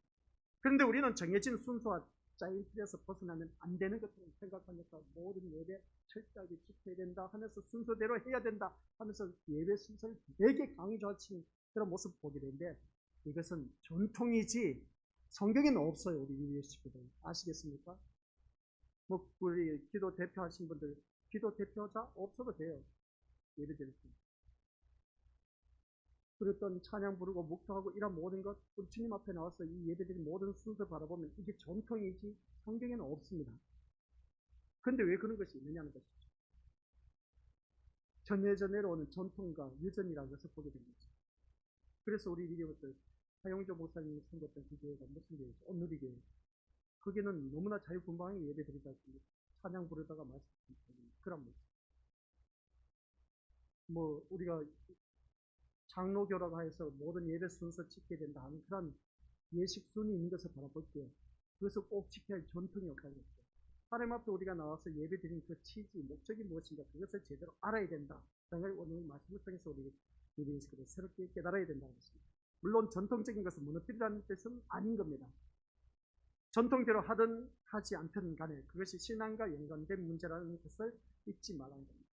그런데 우리는 정해진 순서와 짜인 틀에서 벗어나면 안 되는 것처럼 생각하니까 모든 예배 철저하게 지켜야 된다 하면서 순서대로 해야 된다 하면서 예배 순서를 되게 강조하는 그런 모습을 보게 되는데 이것은 전통이지 성경에는 없어요. 우리 예배 식구들 아시겠습니까? 우리 기도 대표하신 분들 기도 대표자 없어도 돼요. 예배 드릴 때. 그랬던 찬양 부르고 묵상하고 이런 모든 것 우리 주님 앞에 나와서 이 예배드린 모든 순서 바라보면 이게 전통이지 성경에는 없습니다. 그런데 왜 그런 것이 있느냐는 것이죠. 전예전예로 오는 전통과 유전이라는 것을 보게 된 거죠. 그래서 우리 미디어들 하용조 목사님이 섬겼던 그 교회가 무슨 교회죠? 온누리 교회. 거기는 너무나 자유분방하게 예배드리지 않습니까? 찬양 부르다가 말씀드리는 그런 모습. 우리가 장로교라고 해서 모든 예배 순서 지켜야 된다 하는 그런 예식순이 있는 것을 바라볼게요. 그래서 꼭 지켜야 할 전통이 없다는 것이죠. 하나님 앞에 우리가 나와서 예배 드리는 그 취지, 목적이 무엇인가 그것을 제대로 알아야 된다. 그걸 오늘 말씀을 통해서 우리 예배인식으로 새롭게 깨달아야 된다는 것입니다. 물론 전통적인 것을 무너뜨리라는 뜻은 아닌 겁니다. 전통대로 하든 하지 않든 간에 그것이 신앙과 연관된 문제라는 것을 잊지 말라는 겁니다.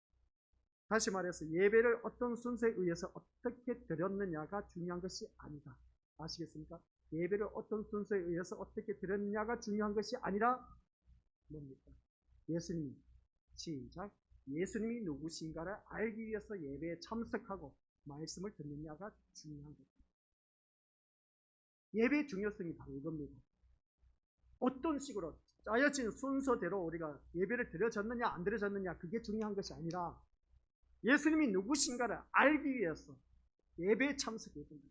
다시 말해서 예배를 어떤 순서에 의해서 어떻게 드렸느냐가 중요한 것이 아니다. 아시겠습니까? 예배를 어떤 순서에 의해서 어떻게 드렸느냐가 중요한 것이 아니라 뭡니까? 예수님, 시작. 예수님이 누구신가를 알기 위해서 예배에 참석하고 말씀을 듣느냐가 중요한 것입니다. 예배의 중요성이 바로 이겁니다. 어떤 식으로 짜여진 순서대로 우리가 예배를 드려졌느냐 안 드려졌느냐 그게 중요한 것이 아니라 예수님이 누구신가를 알기 위해서 예배에 참석해야 됩니다.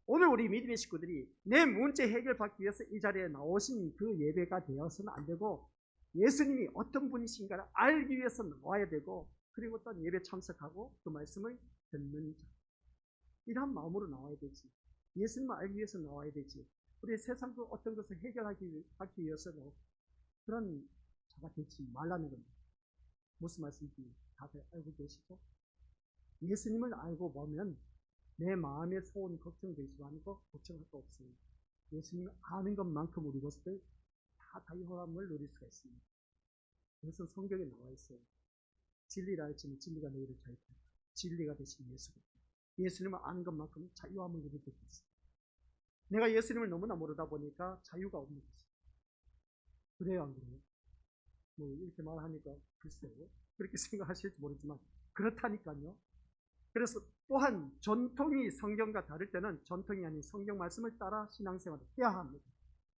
오늘 우리 믿음의 식구들이 내 문제 해결받기 위해서 이 자리에 나오신 그 예배가 되어서는 안 되고 예수님이 어떤 분이신가를 알기 위해서 나와야 되고 그리고 또 예배 참석하고 그 말씀을 듣는 자 이런 마음으로 나와야 되지. 예수님을 알기 위해서 나와야 되지. 우리 세상 그 어떤 것을 해결하기 위해서는 그런 자가 되지 말라는 겁니다. 무슨 말씀인지 다들 알고 계시죠? 예수님을 알고 보면 내 마음의 소원 걱정되지도 않고 걱정할 거 없어요. 예수님을 아는 것만큼 우리 것들 다 자유함을 누릴 수가 있습니다. 그래서 성경에 나와 있어요. 진리를 알지니 진리가 너희를 자유케 하리라. 진리가 되신 예수님. 예수님을 아는 것만큼 자유함을 누리게 됐습니다. 내가 예수님을 너무나 모르다 보니까 자유가 없는 것입니다. 그래요, 안 그래요? 뭐 이렇게 말하니까 글쎄요. 그렇게 생각하실지 모르지만 그렇다니까요. 그래서 또한 전통이 성경과 다를 때는 전통이 아닌 성경 말씀을 따라 신앙생활을 해야 합니다.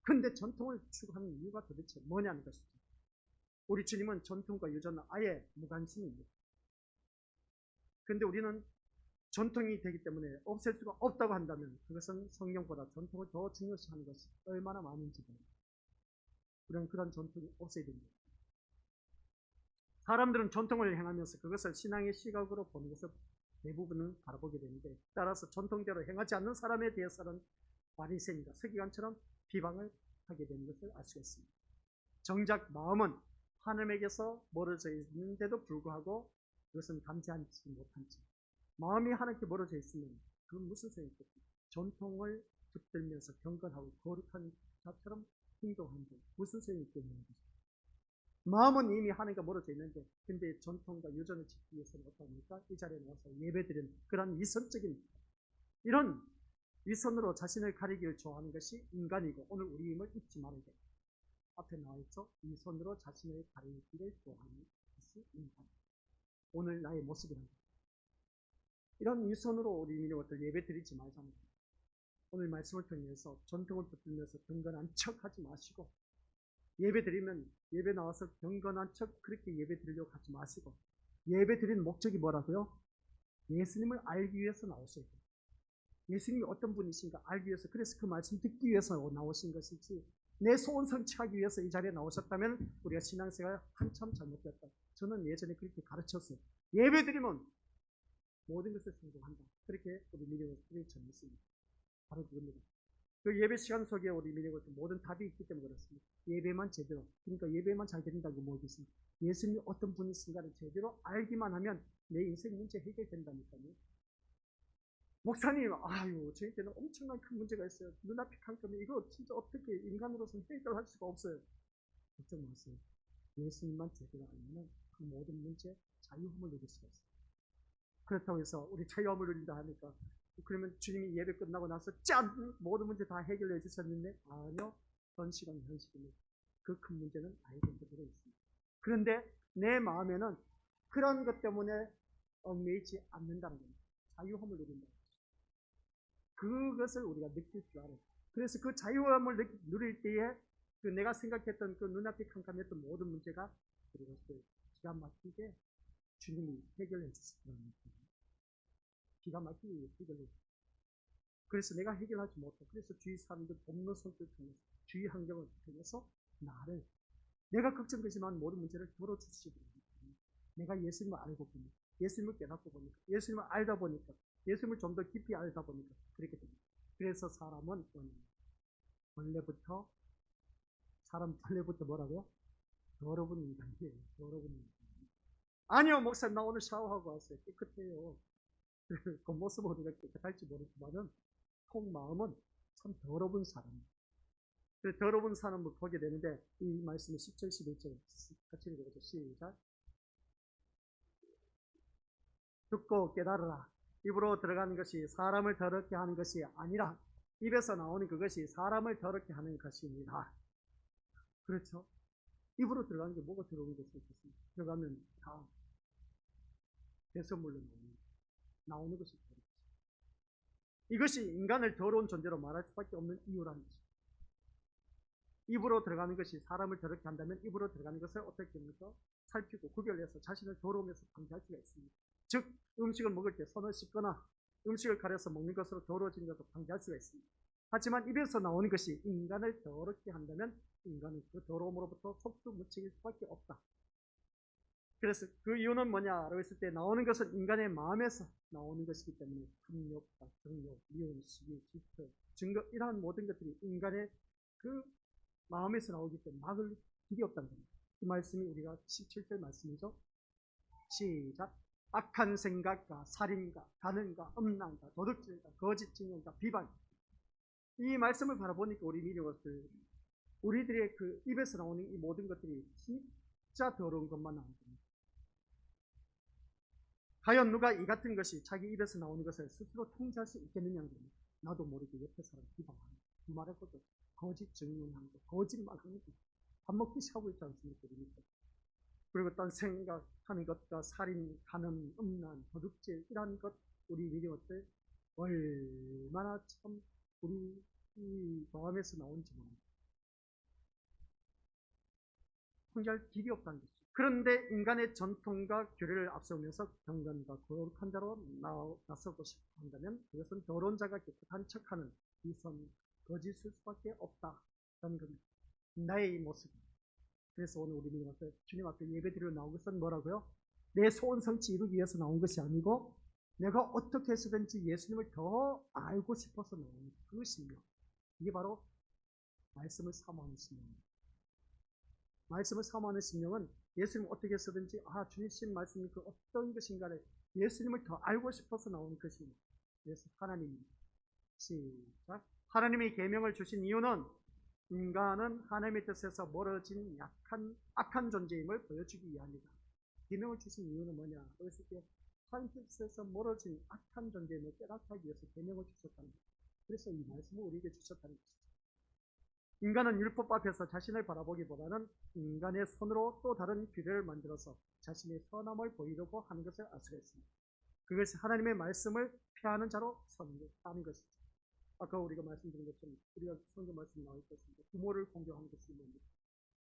그런데 전통을 추구하는 이유가 도대체 뭐냐는 것이죠. 우리 주님은 전통과 유전은 아예 무관심입니다. 그런데 우리는 전통이 되기 때문에 없앨 수가 없다고 한다면 그것은 성경보다 전통을 더 중요시하는 것이 얼마나 많은지 모릅니다. 우리는 그런 전통이 없어야 됩니다. 사람들은 전통을 행하면서 그것을 신앙의 시각으로 보는 것을 대부분은 바라보게 되는데 따라서 전통대로 행하지 않는 사람에 대해서는 바리새인과 서기관처럼 비방을 하게 되는 것을 알 수가 있습니다. 정작 마음은 하나님에게서 멀어져 있는데도 불구하고 그것은 감지하지 못한 채 마음이 하나님께 멀어져 있으면 그건 무슨 소용이 있겠습니까? 전통을 붙들면서 경건하고 거룩한 자처럼 행동하는 게 무슨 소용이 있겠냐는 것입니다. 마음은 이미 하나님과 멀어져 있는데 근데 전통과 유전을 지키기 위해서는 어떻습니까? 이 자리에 나와서 예배드리는 그런 위선적인 이런 위선으로 자신을 가리기를 좋아하는 것이 인간이고 오늘 우리 힘을 잊지 말아야 돼. 앞에 나와있죠? 위선으로 자신을 가리기를 좋아하는 것이 인간. 오늘 나의 모습이란 것. 이런 위선으로 우리 민족들 예배드리지 말자는 것. 오늘 말씀을 통해서 전통을 붙들면서 경건한 척하지 마시고 예배드리면 예배 나와서 경건한 척 그렇게 예배드리려고 하지 마시고 예배드리는 목적이 뭐라고요? 예수님을 알기 위해서 나오셔야 돼요. 예수님이 어떤 분이신가 알기 위해서 그래서 그 말씀 듣기 위해서 나오신 것이지 내 소원 성취하기 위해서 이 자리에 나오셨다면 우리가 신앙생활 한참 잘못됐다. 저는 예전에 그렇게 가르쳤어요. 예배드리면 모든 것을 성공한다. 그렇게 우리 민족을 전했습니다. 바로 그겁니다. 그 예배 시간 속에 우리 민족은 모든 답이 있기 때문에 그렇습니다. 예배만 제대로, 그러니까 예배만 잘 드린다고 뭐겠습니까? 예수님이 어떤 분이신가를 제대로 알기만 하면 내 인생 문제 해결된다니까요. 목사님, 아유, 저희한테는 엄청난 큰 문제가 있어요. 눈앞이 캄캄해. 이거 진짜 어떻게 인간으로서는 해결할 수가 없어요. 걱정 마세요. 예수님만 제대로 알면 그 모든 문제 자유함을 누릴 수가 있어요. 그렇다고 해서 우리 자유함을 누린다 하니까 그러면 주님이 예배 끝나고 나서 짠! 모든 문제 다 해결해 주셨는데 아니요. 그런 시간 현실입니다. 그 큰 문제는 아이들도 있습니다. 그런데 내 마음에는 그런 것 때문에 얽매이지 않는다는 겁니다. 자유함을 누린다. 그것을 우리가 느낄 줄 알아요. 그래서 그 자유함을 누릴 때에 그 내가 생각했던 그 눈앞이 캄캄했던 모든 문제가 그것을 기가 막히게 주님이 해결해 주시더라는 거예요. 기가 막히게 해결해 주시죠. 그래서 내가 해결하지 못하고 그래서 주위 사람들 돕는 손길 통해서 주위 환경을 통해서 나를 내가 걱정되지만 모든 문제를 덜어주시더라는 거예요. 내가 예수님을 알고 보니까 예수님을 깨닫고 보니까 예수님을 알다 보니까 예수님을 좀 더 깊이 알다 보니까 그렇게 됩니다. 그래서 사람은 원래부터 뭐라고요? 더러운 인간이에요. 더러운 인간. 아니요, 목사님, 나 오늘 샤워하고 왔어요. 깨끗해요. 그 모습은 우리가 깨끗할지 모르지만은 속마음은 참 더러운 사람이에요. 그 더러운 사람을 보게 되는데 이 말씀이 10절, 11절 같이 읽어보죠. 시작. 듣고 깨달으라. 입으로 들어가는 것이 사람을 더럽게 하는 것이 아니라 입에서 나오는 그것이 사람을 더럽게 하는 것입니다. 그렇죠? 입으로 들어가는 게 뭐가 들어오는 것이 있겠습니까? 들어가면 다 배설물로 나오는 것이 더럽죠. 이것이 인간을 더러운 존재로 말할 수밖에 없는 이유라는 것입니다. 입으로 들어가는 것이 사람을 더럽게 한다면 입으로 들어가는 것을 어떻게 합니까? 살피고 구별해서 자신을 더러움에서 방지할 수가 있습니다. 즉 음식을 먹을 때 손을 씻거나 음식을 가려서 먹는 것으로 더러워지는 것을 방지할 수가 있습니다. 하지만 입에서 나오는 것이 인간을 더럽게 한다면 인간은 그 더러움으로부터 속도 무책일 수밖에 없다. 그래서 그 이유는 뭐냐라고 했을 때 나오는 것은 인간의 마음에서 나오는 것이기 때문에 탐욕과 정욕, 미움, 시기, 질투, 증거 이러한 모든 것들이 인간의 그 마음에서 나오기 때문에 막을 길이 없다는 겁니다. 이 말씀이 우리가 17절 말씀이죠. 시작. 악한 생각과 살인과 간음과 음란과 도둑질과 거짓 증언과 비방. 이 말씀을 바라보니까 우리 믿는 것들, 우리들의 그 입에서 나오는 이 모든 것들이 진짜 더러운 것만 나옵니다. 과연 누가 이 같은 것이 자기 입에서 나오는 것을 스스로 통제할 수 있겠느냐는 겁니다. 나도 모르게 옆에 사람 비방하는 거, 말할 것도 거짓 증언하는 거, 거짓말하는 거, 밥 먹듯이 하고 있지 않습니까? 그리고 또 생각하는 것과 살인, 간음, 음란, 도둑질 이러한 것 우리 믿음들 얼마나 참 우리 이 마음에서 나온지 모릅니다. 통제할 길이 없다는 것이죠. 그런데 인간의 전통과 규례를 앞세우면서 경건과 거룩한 자로 나서고 싶어 한다면 그것은 더러운 자가 깨끗한 척하는 비선, 거짓일 수밖에 없다라는 겁니다. 나의 모습. 그래서 오늘 우리 믿음 앞에 주님 앞에 예배드리러 나온 것은 뭐라고요? 내 소원 성취 이루기 위해서 나온 것이 아니고 내가 어떻게 해서든지 예수님을 더 알고 싶어서 나온 그 심령. 이게 바로 말씀을 사모하는 심령입니다. 말씀을 사모하는 심령은 예수님을 어떻게 해서든지 주신 말씀이 그 어떤 것인가를 예수님을 더 알고 싶어서 나온 것입니다. 그래서 하나님입니다. 시작. 하나님이 계명을 주신 이유는 인간은 하나님의 뜻에서 멀어진 악한 존재임을 보여주기 위함이다. 계명을 주신 이유는 뭐냐? 그랬을 때 하나님 뜻에서 멀어진 악한 존재임을 깨닫게 하기 위해서 계명을 주셨다는 것입니다. 그래서 이 말씀을 우리에게 주셨다는 것이죠. 인간은 율법 앞에서 자신을 바라보기보다는 인간의 손으로 또 다른 규례를 만들어서 자신의 선함을 보이려고 하는 것을 알 수가 있습니다. 그것이 하나님의 말씀을 폐하는 자로 선하는 것이죠. 아까 우리가 말씀드린 것처럼 우리가 성경 말씀 나올 것입니다. 부모를 공경하는 것이 뭡니까?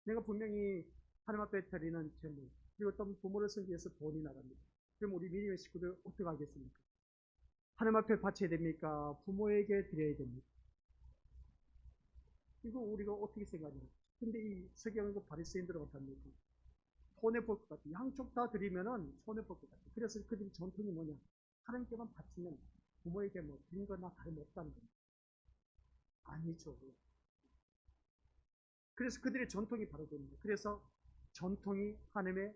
내가 분명히 하나님 앞에 드리는 재물, 그리고 또 부모를 섬기기 위해서 돈이 나갑니다. 그럼 우리 믿음의 식구들 어떻게 하겠습니까? 하나님 앞에 바쳐야 됩니까? 부모에게 드려야 됩니까? 이거 우리가 어떻게 생각해요? 근데 이 서기관과 바리새인들은 어떻습니까? 손해볼 것 같아요. 양쪽 다 드리면은 손해볼 것 같아요. 그래서 그들의 전통이 뭐냐? 하나님께만 바치면 부모에게 뭐 드린 거나 다름없다는 겁니다. 아니죠. 그래서 그들의 전통이 바로 됩니다. 그래서 전통이 하나님의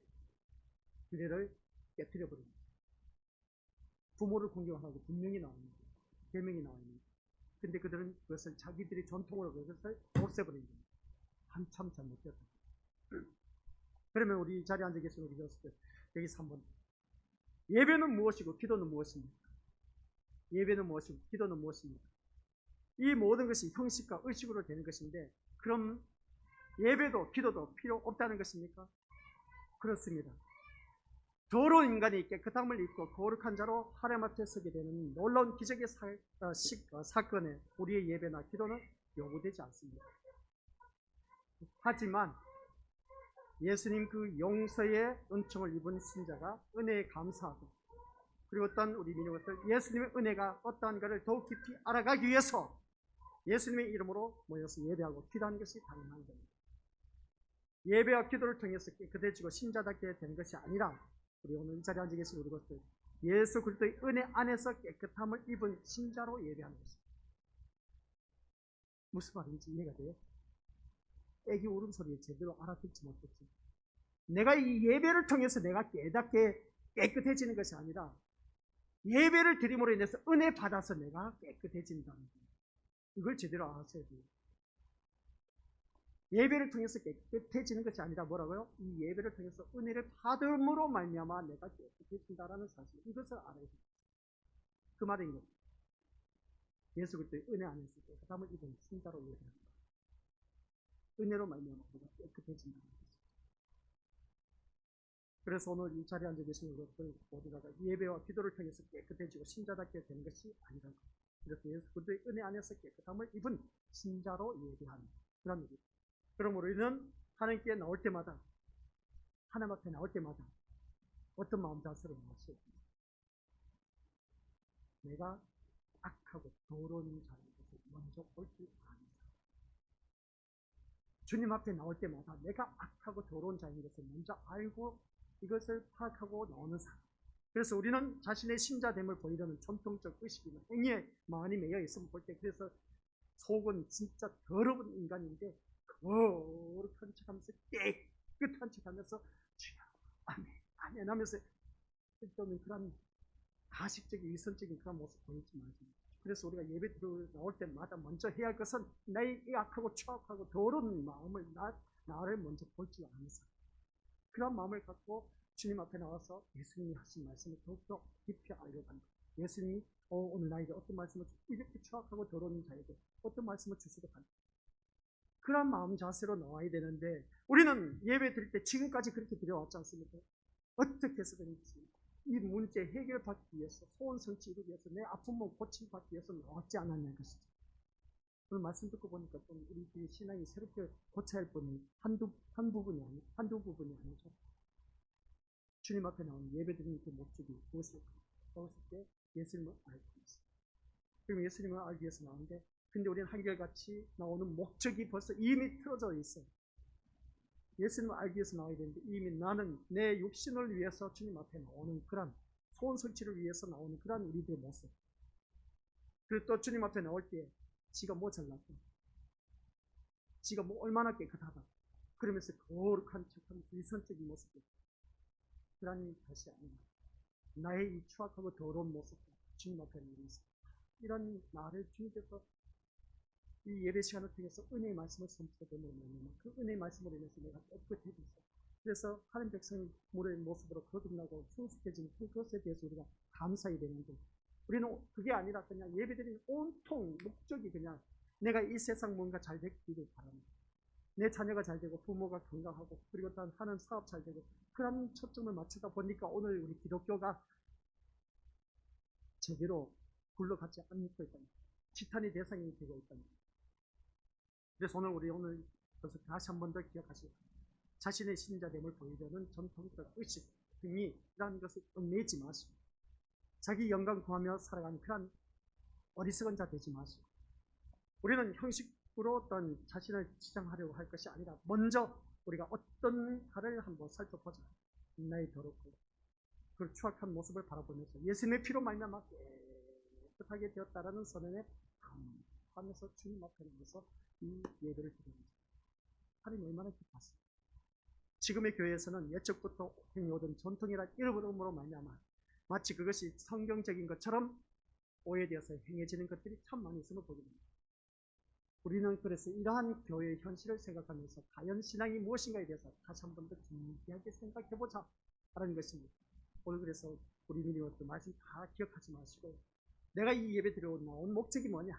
규례를 깨뜨려 버립니다. 부모를 공경하라고 분명히 나옵니다. 계명이 나옵니다. 근데 그들은 그것을 자기들의 전통으로 그것을 없애버린 겁니다. 한참 잘못됐다. 그러면 우리 이 자리에 앉아 계신 우리 여러분들 여기서 한번 예배는 무엇이고 기도는 무엇입니까? 예배는 무엇이고 기도는 무엇입니까? 이 모든 것이 형식과 의식으로 되는 것인데 그럼 예배도 기도도 필요 없다는 것입니까? 그렇습니다. 더러운 인간이 깨끗함을 입고 거룩한 자로 하나님 앞에 서게 되는 놀라운 기적의 사건에 우리의 예배나 기도는 요구되지 않습니다. 하지만 예수님 그 용서의 은총을 입은 신자가 은혜에 감사하고 그리고 어떤 우리 믿음들 예수님의 은혜가 어떠한가를 더욱 깊이 알아가기 위해서 예수님의 이름으로 모여서 예배하고 기도하는 것이 당연한 겁니다. 예배와 기도를 통해서 깨끗해지고 신자답게 되는 것이 아니라 우리 오늘 이 자리에 앉아 계신 우리 것들 예수 그리스도의 은혜 안에서 깨끗함을 입은 신자로 예배하는 것입니다. 무슨 말인지 이해가 돼요? 애기 울음소리에 제대로 알아듣지 못했죠. 내가 이 예배를 통해서 내가 깨닫게 깨끗해지는 것이 아니라 예배를 드림으로 인해서 은혜 받아서 내가 깨끗해진다는 거예요. 이걸 제대로 아셔야 돼요. 예배를 통해서 깨끗해지는 것이 아니라 뭐라고요? 이 예배를 통해서 은혜를 받음으로 말미암아 내가 깨끗해진다라는 사실, 이것을 알아야 돼요. 그 말인 거예요. 예수 그리스도의 은혜 안에 있을 때 그 다음에 이번 신자로 예배합니다. 은혜로 말미암아 우리가 깨끗해진다는 거죠. 그래서 오늘 이 자리에 앉아 계신 여러분 모두가 예배와 기도를 통해서 깨끗해지고 신자답게 되는 것이 아니라고. 그래서 예수 그리스도의 은혜 안에서 깨끗함을 입은 신자로 예배하는 그런 일이에요. 그러므로 우리는 하나님께 나올 때마다, 하나님 앞에 나올 때마다 어떤 마음 자세로 나왔어요? 내가 악하고 더러운 자인 것을 먼저 볼 줄 아는 사람. 주님 앞에 나올 때마다 내가 악하고 더러운 자인 것을 먼저 알고 이것을 파악하고 나오는 사람. 그래서 우리는 자신의 신자됨을 보이려는 전통적 의식이나 행위에 많이 매여 있으면 볼 때, 그래서 속은 진짜 더러운 인간인데 거룩한 척하면서 깨끗한 척하면서 주여 아멘 아멘 하면서 또는 그런 가식적인 위선적인 그런 모습 보이지 말고. 그래서 우리가 예배 들어 나올 때마다 먼저 해야 할 것은 나의 이 악하고 추악하고 더러운 마음을 나를 먼저 볼 줄 아는 사람. 그런 마음을 갖고 주님 앞에 나와서 예수님이 하신 말씀을 더욱더 깊이 알려고 합니다. 예수님이 오늘 나에게 어떤 말씀을 이렇게 추악하고 더러운 자에게 어떤 말씀을 주시고 합니다. 그런 마음 자세로 나와야 되는데 우리는 예배 드릴 때 지금까지 그렇게 드려왔지 않습니까? 어떻게 해서든지 이 문제 해결받기 위해서, 소원 성취 이루기 위해서, 내 아픈 몸 고침받기 위해서 나왔지 않았냐는 것이죠. 오늘 말씀 듣고 보니까 좀 우리 신앙이 새롭게 고쳐야 할 부분이 한두 부분이 아니죠. 주님 앞에 나오는 예배 드리는 그 목적이 무엇일까? 나왔을 때 예수님을 알기 위해서. 그럼 예수님을 알기 위해서 나오는데, 근데 우리는 한결같이 나오는 목적이 벌써 이미 틀어져 있어요. 예수님을 알기 위해서 나와야 되는데 이미 나는 내 육신을 위해서 주님 앞에 나오는 그런 소원 성취를 위해서 나오는 그런 우리들의 모습. 그리고 또 주님 앞에 나올 때 지가 뭐 잘났고 지가 뭐 얼마나 깨끗하다 그러면서 거룩한 척한 위선적인 모습들, 그런 것이 아니라 나의 이 추악하고 더러운 모습을 주님 앞에 내면서 이런 나를 주님께서 이 예배 시간을 통해서 은혜의 말씀을 선포되면 그 은혜의 말씀으로 인해서 내가 깨끗해졌어. 그래서 하나님 백성의 모습으로 거듭나고 성숙해진 그것에 대해서 우리가 감사해야 되는데, 우리는 그게 아니라 그냥 예배드리는 온통 목적이 그냥 내가 이 세상 뭔가 잘 되기를 바랍니다. 내 자녀가 잘 되고 부모가 건강하고 그리고 또 하는 사업 잘 되고 그런 초점을 맞추다 보니까 오늘 우리 기독교가 제대로 굴러가지 않고 있다는, 지탄의 대상이 되고 있다는. 그래서 우리 그래서 다시 한 번 더 기억하시고 자신의 신자됨을 보이려는 전통적 의식 등이라는 것을 얽매이지 마시고 자기 영광 구하며 살아가는 그런 어리석은 자 되지 마시고, 우리는 형식으로 어떤 자신을 치장하려고 할 것이 아니라 먼저 우리가 어떤가를 한번 살펴보자. 나의 더럽고 그 추악한 모습을 바라보면서 예수님의 피로 말미암아 깨끗하게 되었다라는 선언에 감사하면서 주님 앞에 나가서 이 예배를 드립니다. 하나님 얼마나 기뻤습니까? 지금의 교회에서는 예적부터 행해오던 전통이라 잃어버림으로 말미암아 마치 그것이 성경적인 것처럼 오해되어서 행해지는 것들이 참 많이 있음을 보게 됩니다. 우리는 그래서 이러한 교회의 현실을 생각하면서 과연 신앙이 무엇인가에 대해서 다시 한 번 더 진지하게 생각해보자 라는 것입니다. 오늘 그래서 우리 미니어도 말씀 다 기억하지 마시고 내가 이 예배 드려 나온 목적이 뭐냐,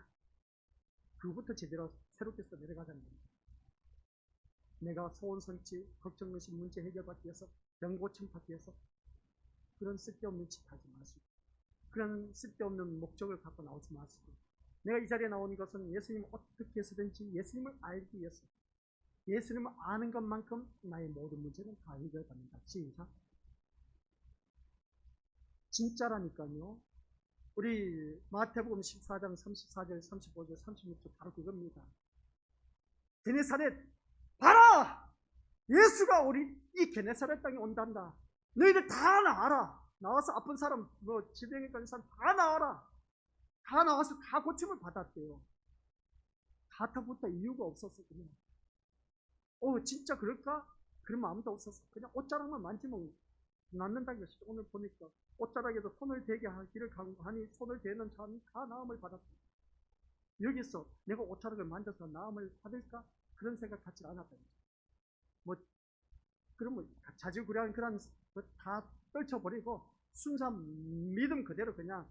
그부터 제대로 새롭게 써 내려가자는 겁니다. 내가 소원 성취, 걱정의식 문제 해결받기 위해서, 병고침 받기 위해서 그런 쓸데없는 짓 하지 마시고, 그런 쓸데없는 목적을 갖고 나오지 마시고, 내가 이 자리에 나오는 것은 예수님을 어떻게 해서든지 예수님을 알기 위해서, 예수님을 아는 것만큼 나의 모든 문제는 다 해결받는다. 시작. 진짜라니까요. 우리 마태복음 14장 34절, 35절, 36절 바로 그겁니다. 게네사렛 봐라! 예수가 우리 이 게네사렛 땅에 온단다. 너희들 다 나와라. 나와서 아픈 사람, 질병에 걸린 사람 다 나와라. 다 나와서 다 고침을 받았대요. 가타부터 이유가 없었어 그냥. 진짜 그럴까? 그런 마음도 없었어. 그냥 옷자락만 만지면 낫는다는 것이죠. 오늘 보니까 옷자락에도 손을 대게 하기를 간구하니 손을 대는 자는 다 나음을 받았다. 여기서 내가 옷자락을 만져서 나음을 받을까? 그런 생각 갖지 않았다. 뭐 그러면 자주구레한 그런 다 떨쳐버리고 순수한 믿음 그대로 그냥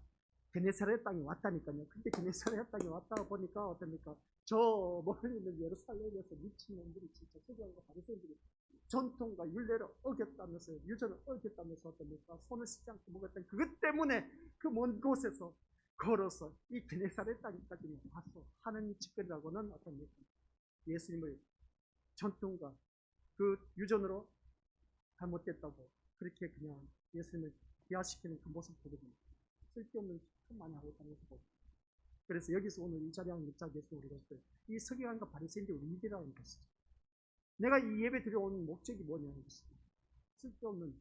게네사렛 땅에 왔다니까요. 근데 게네사렛 땅에 왔다 보니까 어떻습니까? 저 멀리 있는 예루살렘에서 미친놈들이 진짜 서기관과 바리새인들이 전통과 윤례를 어겼다면서 유전을 어겼다면서 어떻습니까? 손을 씻지 않고 먹었던 그것 때문에 그 먼 곳에서 걸어서 이 게네사렛 땅까지 와서 하는 짓거리라고는 어떻습니까? 예수님을 전통과 그 유전으로 잘못됐다고 그렇게 그냥 예수님을 비하시키는 그 모습 보거든요. 쓸데없는 참 많이 하고 있다는 것을 보고. 그래서 여기서 오늘 이 자리에 앉은 자리에서 우리가 이 서기관과 바리새인들이 우리들이라는 것이죠. 내가 이 예배 드려온 목적이 뭐냐는 것이죠. 쓸데없는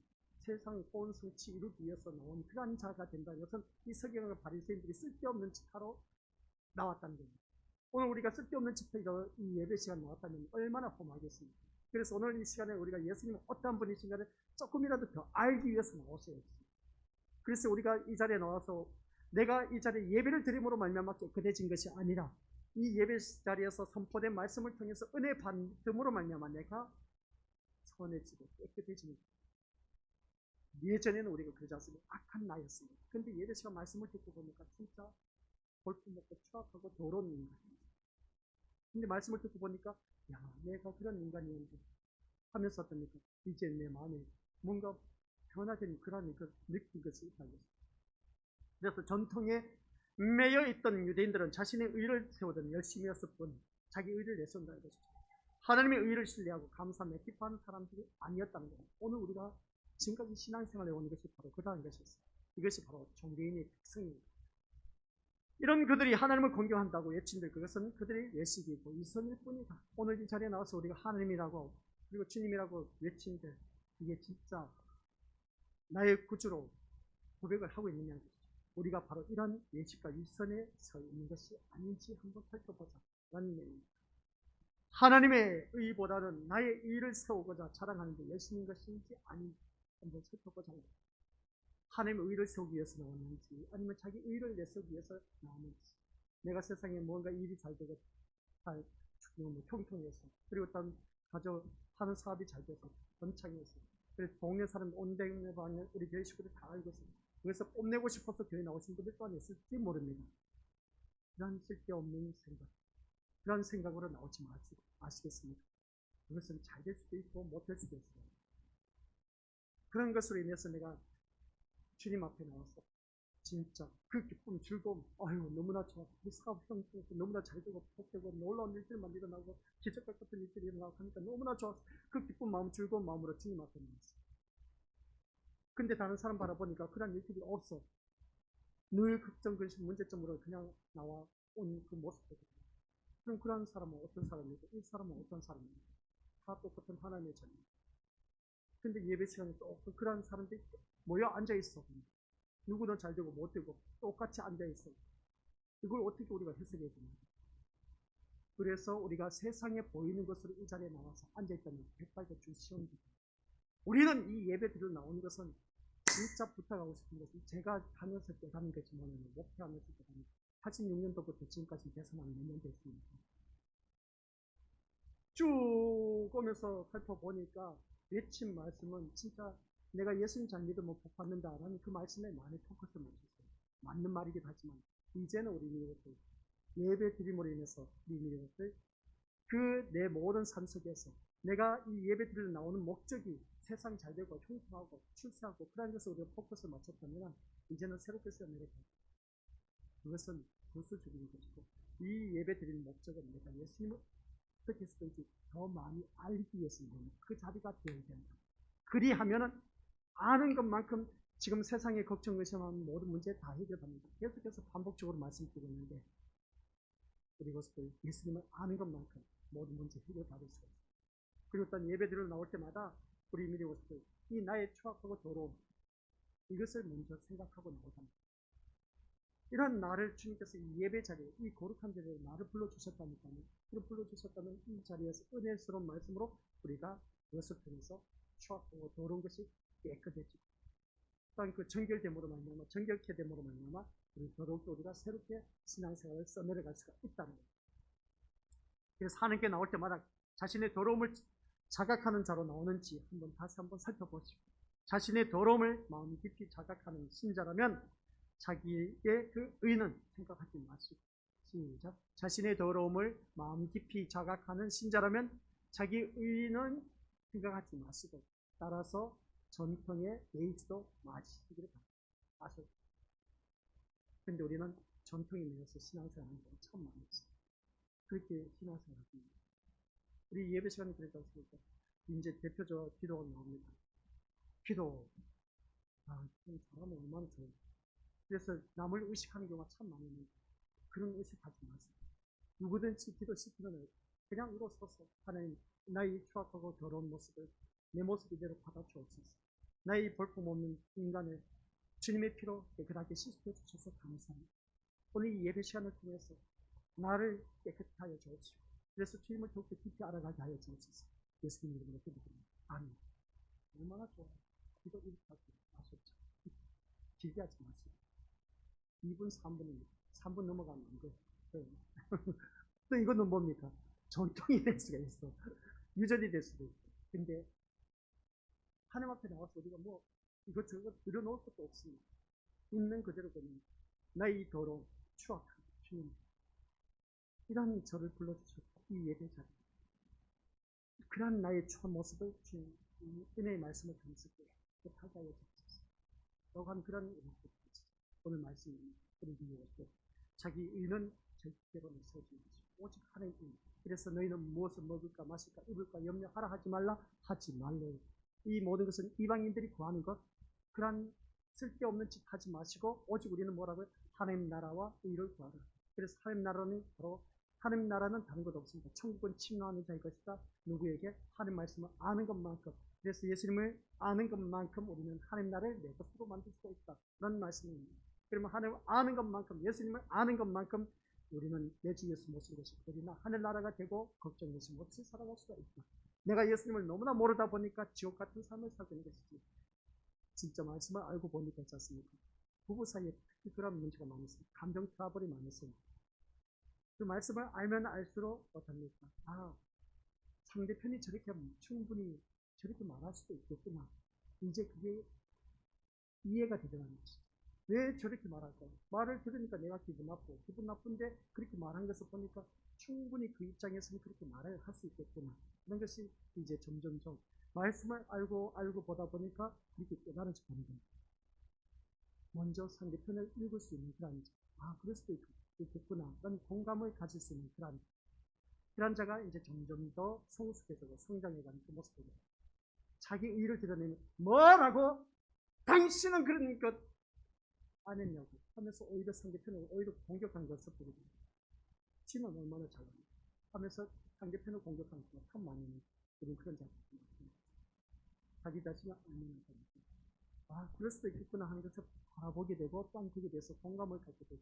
세상 온 성취 이루기 위해서 나온 그러한 자가 된다는 것은 이 서기관과 바리새인들이 쓸데없는 짓하러 나왔다는 겁니다. 오늘 우리가 쓸데없는 짓하러 이 예배 시간 나왔다면 얼마나 험하겠습니까? 그래서 오늘 이 시간에 우리가 예수님은 어떤 분이신가를 조금이라도 더 알기 위해서 나오셔야 했습니다. 그래서 우리가 이 자리에 나와서 내가 이 자리에 예배를 드림으로 말미암아 깨끗해진 것이 아니라 이 예배 자리에서 선포된 말씀을 통해서 은혜 받음으로 말미암아 내가 선해지고 깨끗해지는 거예요. 예전에는 우리가 그러지 않습니까? 악한 나였습니다. 그런데 예배 시간 말씀을 듣고 보니까 진짜 볼품없고 추악하고 더러운 인간이에요. 근데 말씀을 듣고 보니까 야, 내가 그런 인간이었는데 하면서 어떻습니까? 이제 내 마음에 뭔가 변화된 그런 그 느낀 것이 있다는 것입니다. 그래서 전통에 매여 있던 유대인들은 자신의 의를 세우던 열심히 했을 뿐 자기 의를 내세운다는 것이죠. 하나님의 의를 신뢰하고 감사하며 기뻐하는 사람들이 아니었다는 겁니다. 오늘 우리가 지금까지 신앙생활에 온 것이 바로 그러한 것이었어요. 이것이 바로 종교인의 특성입니다. 이런 그들이 하나님을 공경한다고 외친들 그것은 그들의 외식이고 이선일 뿐이다. 오늘 이 자리에 나와서 우리가 하나님이라고 그리고 주님이라고 외친들 이게 진짜 나의 구주로 고백을 하고 있느냐는 것이죠. 우리가 바로 이런 외식과 위선에 서 있는 것이 아닌지 한번 살펴보자 라는 내용입니다. 하나님의 의보다는 나의 의를 세우고자 자랑하는 게 열심인 것인지 아닌지 한번 살펴보자. 하나님의 의를 세우기 위해서 나왔는지 아니면 자기 의를 내세우기 위해서 나왔는지 내가 세상에 뭔가 일이 잘 되고 잘 형통해서 그리고 어떤 하는 사업이 잘 돼서 번창해서 그래서 동네 사람 온 동네 방에 우리 교회 식구들 다 알고 있습니다. 그래서 뽐내고 싶어서 교회 나오신 분들 또한 있을지 모릅니다. 그런 쓸데없는 생각 그런 생각으로 나오지 마시겠습니까? 그것은 잘 될 수도 있고 못 될 수도 있어요. 그런 것으로 인해서 내가 주님 앞에 나와서 진짜 그 기쁨, 즐거움, 아유 너무나 좋아. 이 사업 형성 너무나 잘 되고 복되고 놀라운 일들만 일어나고 기적과 같은 일들이 일어나고 하니까 너무나 좋아서 그 기쁜 마음, 즐거운 마음으로 주님 앞에 나왔어. 근데 다른 사람 바라보니까 그런 일들이 없어. 늘 걱정, 근심, 문제점으로 그냥 나와 온 그 모습이거든요. 그럼 그런 사람은 어떤 사람이고 이 사람은 어떤 사람입니까? 다 똑같은 하나님의 자녀입니다. 근데 예배 시간에 또 그런 사람들이 모여 앉아 있어. 누구는 잘 되고 못 되고 똑같이 앉아 있어. 이걸 어떻게 우리가 해석해야 됩니까? 그래서 우리가 세상에 보이는 것으로 이 자리에 나와서 앉아 있다면 백발백중 시험이 됩니다. 우리는 이 예배 드리러 나오는 것은 진짜 부탁하고 싶은 것은 제가 다녔을 때 가는 거지만 목표하면서 가는 86년도부터 지금까지 대선한 몇 년 됐습니다. 쭉 오면서 살펴보니까 외친 말씀은 진짜 내가 예수님 잘 믿으면 복 받는다라는 그 말씀에 많이 포커스를 맞췄어요. 맞는 말이긴 하지만 이제는 우리 이것을 예배 드림으로 인해서 우리 이것을 그 내 모든 삶 속에서 내가 이 예배 드리러 나오는 목적이 세상 잘 되고 형통하고 출세하고 그런 것을 우리가 포커스를 맞췄다면 이제는 새롭게 써내려야 됩니다. 그것은 부수적인 것이고 이 예배 드리는 목적은 내가 예수님을 어떻게 했든지 더 많이 알기 위해서는 그 자리가 되어야 된다. 그리하면은 아는 것만큼 지금 세상에 걱정, 의심하는 모든 문제 다 해결합니다. 계속해서 반복적으로 말씀드리고 있는데 우리 것들 예수님을 아는 것만큼 모든 문제 해결받을 수가 있습니다. 그리고 또 예배들을 나올 때마다 우리 미리 것들 이 나의 추악하고 더러움 이것을 먼저 생각하고 나오답니다. 이런 나를 주님께서 이 예배 자리에 이 거룩한 자리에 나를 불러주셨다니까요. 그걸 불러주셨다면 이 자리에서 은혜스러운 말씀으로 우리가 그것을 통해서 추악하고 더러운 것이 깨끗해지고 또한 그 정결됨으로 말미암아 정결케 됨으로 말미암아 우리 더더욱더 우리가 새롭게 신앙생활을 써내려갈 수가 있다는 거예요. 그래서 하나님께 나올 때마다 자신의 더러움을 자각하는 자로 나오는지 다시 한번 살펴보시고 자신의 더러움을 마음 깊이 자각하는 신자라면 자기의 그 의는 생각하지 마시고 시작. 자신의 더러움을 마음 깊이 자각하는 신자라면 자기 의는 생각하지 마시고 따라서 전통에 매이지도 마시기를 바랍니다. 그런데 우리는 전통에 매여서 신앙생활하는 경우가 참 많이 있어요. 그렇게 신앙생활을 합니다. 우리 예배 시간에 그랬지 않습니까? 이제 대표적으로 기도가 나옵니다. 기도. 좀 잘하면 얼마나 좋아요. 그래서 남을 의식하는 경우가 참 많이 있는데 그런 의식하지 마세요. 누구든지 기도시키면 그냥 일어서서 하나님 나의 추악하고 더러운 모습을 내 모습 이대로 받아주옵소서. 나의 볼품없는 인간을 주님의 피로 깨끗하게 씻어 주셔서 감사합니다. 오늘 이 예배 시간을 통해서 나를 깨끗하게 하여 주옵시고 그래서 주님을 더욱더 깊이 알아가게 하여 주옵소서. 예수님 이름으로 기도드립니다. 아멘. 얼마나 좋아요. 기도 이렇게 하고 아셨죠? 길게 하지 마세요. 2분, 3분입니다. 3분 넘어가면 안 돼요. 또 이거는 뭡니까? 전통이 될 수가 있어. 유전이 될 수도 있고. 근데 하나님 앞에 나와서 우리가 뭐 이것저것 늘어놓을 것도 없습니다. 있는 그대로 그냥 나의 더러운 추악한 주님 이런 저를 불러주셨고 이 예배 자리 그런 나의 추한 모습을 주님 은혜의 말씀을 통해서 깨끗하게 하여 주옵소서. 라고 하는 그런 은혜를 오늘 말씀입니다. 그러기 위해서 자기 의는 절대로 내세우지 마시고 오직 하나님 의. 그래서 너희는 무엇을 먹을까 마실까 입을까 염려하라 하지 말라 하지 말래요. 이 모든 것은 이방인들이 구하는 것 그런 쓸데없는 짓 하지 마시고 오직 우리는 뭐라고요? 하나님 나라와 의를 구하라. 그래서 하나님 나라는 바로 하나님 나라는 다른 것 없습니다. 천국은 침노하는 자의 것이다. 누구에게? 하나님 말씀을 아는 것만큼. 그래서 예수님을 아는 것만큼 우리는 하나님 나라를 내 것으로 만들 수가 있다. 그런 말씀입니다. 그러면 하나님을 아는 것만큼 예수님을 아는 것만큼 우리는 내 주 예수 모실 것이 그러나 하늘나라가 되고 걱정 없이 못이 살아갈 수가 있다. 내가 예수님을 너무나 모르다 보니까 지옥 같은 삶을 살고 있는 것이지. 진짜 말씀을 알고 보니까 있지 않습니까? 부부 사이에 특히 그런 문제가 많았습니다. 감정 트러블이 많았어요. 그 말씀을 알면 알수록 어떻습니까? 상대편이 저렇게 하면 충분히 저렇게 말할 수도 있겠구나. 이제 그게 이해가 되더라는 것이죠. 왜 저렇게 말할까요? 말을 들으니까 내가 기분 나쁘고 기분 나쁜데 그렇게 말한 것을 보니까 충분히 그 입장에서는 그렇게 말을 할 수 있겠구나. 그런 것이 이제 점점점 말씀을 알고 보다 보니까 이렇게 깨달아져 가는 겁니다. 먼저 상대편을 읽을 수 있는 그런 그럴 수도 있겠구나. 그런 공감을 가질 수 있는 그런 자가 이제 점점 더 성숙해지고 성장해가는 그 모습입니다. 자기 의를 드러내면 뭐라고? 당신은 그런 것 안 했냐고 하면서 오히려 상대편을 오히려 공격한 것을 보게 됩니다. 지는 얼마나 잘합니까? 하면서 상대편을 공격하는 것을 참 많이 하는 우리는 그런 자들입니다. 자기 자신을 알면 그럴 수도 있겠구나 하는 것을 바라보게 되고 또한 그에 대해서 공감을 갖게 되고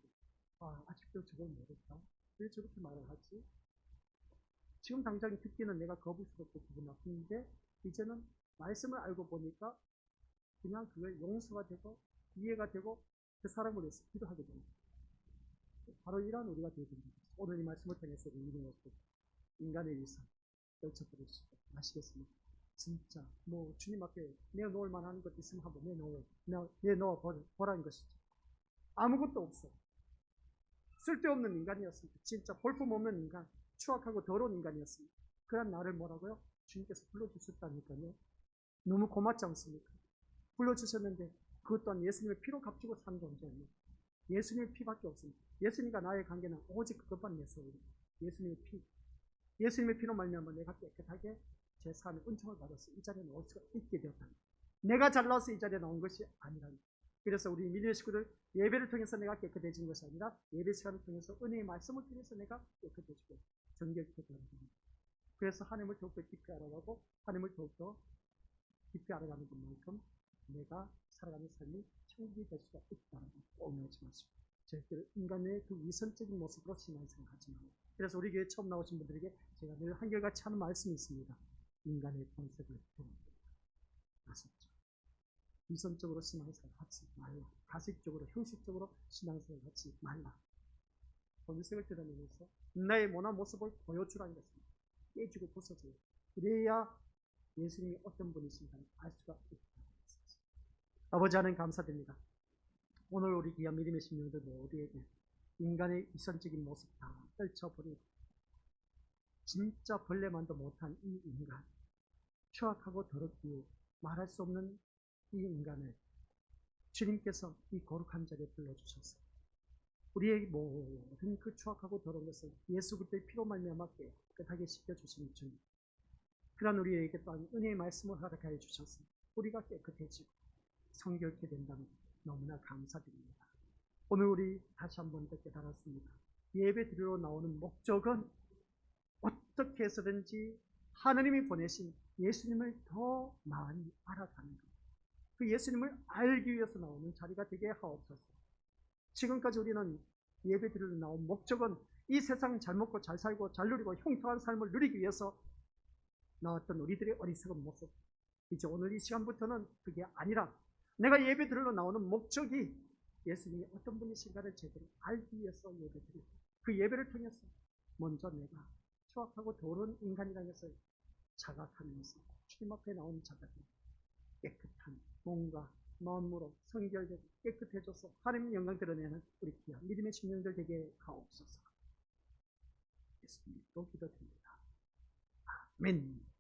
아직도 저걸 모를까? 왜 저렇게 말을 하지? 지금 당장 듣기는 내가 거부스럽고 기분 나쁜데 이제는 말씀을 알고 보니까 그냥 그걸 용서가 되고 이해가 되고 그 사람을 위해서 기도하게 됩니다. 바로 이러한 우리가 되어야 됩니다. 오늘 이 말씀을 통해서 우리는 인간의 위상 떨쳐버릴 수 있고 아시겠습니까? 진짜 주님 앞에 내놓을 만한 것 있으면 한번 내놓아 보라는 것이죠. 아무것도 없어. 쓸데없는 인간이었습니다. 진짜 볼품없는 인간, 추악하고 더러운 인간이었습니다. 그런 나를 뭐라고요? 주님께서 불러주셨다니까요. 너무 고맙지 않습니까? 불러주셨는데 그것 또한 예수님의 피로 값주고 산 존재입니다. 예수님의 피밖에 없습니다. 예수님과 나의 관계는 오직 그것만 내세웁니다. 예수님의 피. 예수님의 피로 말미암아 내가 깨끗하게 제 삶의 은총을 받아서 이 자리에 나올 수가 있게 되었답니다. 내가 잘나서 이 자리에 나온 것이 아니랍니다. 그래서 우리 믿음의 식구들 예배를 통해서 내가 깨끗해진 것이 아니라 예배 시간을 통해서 은혜의 말씀을 통해서 내가 깨끗해지고 정결케 되는 겁니다. 그래서 하나님을 더욱더 깊이 알아가고 하나님을 더욱더 깊이 알아가는 것만큼 내가 살아가는 삶이 천국이 될 수가 있다는 걸 꼭 명심하시고 절대로 인간의 그 위선적인 모습으로 신앙생활 하지 말고 그래서 우리 교회 처음 나오신 분들에게 제가 늘 한결같이 하는 말씀이 있습니다. 인간의 본색을 드러냅니다. 다섯째, 위선적으로 신앙생활 하지 말라. 가식적으로, 형식적으로 신앙생활 하지 말라. 본색을 드러내면서 나의 모난 모습을 보여주라는 것입니다. 깨지고 부서져요. 그래야 예수님이 어떤 분이신가 알 수가 있다. 아버지 하나님 감사드립니다. 오늘 우리 귀한 믿음의 심령들 모두에게 인간의 위선적인 모습 다 떨쳐버리고 진짜 벌레만도 못한 이 인간, 추악하고 더럽고 말할 수 없는 이 인간을 주님께서 이 거룩한 자리에 불러주셔서 우리의 모든 그 추악하고 더러운 것을 예수 그리스도의 피로 말미암아 깨끗하게 씻겨주신 주님, 그런 우리에게 또한 은혜의 말씀을 허락하여 주셔서 우리가 깨끗해지고 성결케 된다면 너무나 감사드립니다. 오늘 우리 다시 한번 더 깨달았습니다. 예배 드리러 나오는 목적은 어떻게 해서든지 하나님이 보내신 예수님을 더 많이 알아가는 것, 그 예수님을 알기 위해서 나오는 자리가 되게 하옵소서. 지금까지 우리는 예배 드리러 나온 목적은 이 세상 잘 먹고 잘 살고 잘 누리고 형통한 삶을 누리기 위해서 나왔던 우리들의 어리석은 모습, 이제 오늘 이 시간부터는 그게 아니라 내가 예배 드리러 나오는 목적이 예수님이 어떤 분이신가를 제대로 알기 위해서 예배 드리고 그 예배를 통해서 먼저 내가 추악하고 더러운 인간이라는 것을 자각하면서 주님 앞에 나온 자들이 깨끗한 몸과 마음으로 성결되고 깨끗해져서 하나님 영광 드러내는 우리 귀한 믿음의 심령들 되게 하옵소서. 예수님으로 기도드립니다. 아멘.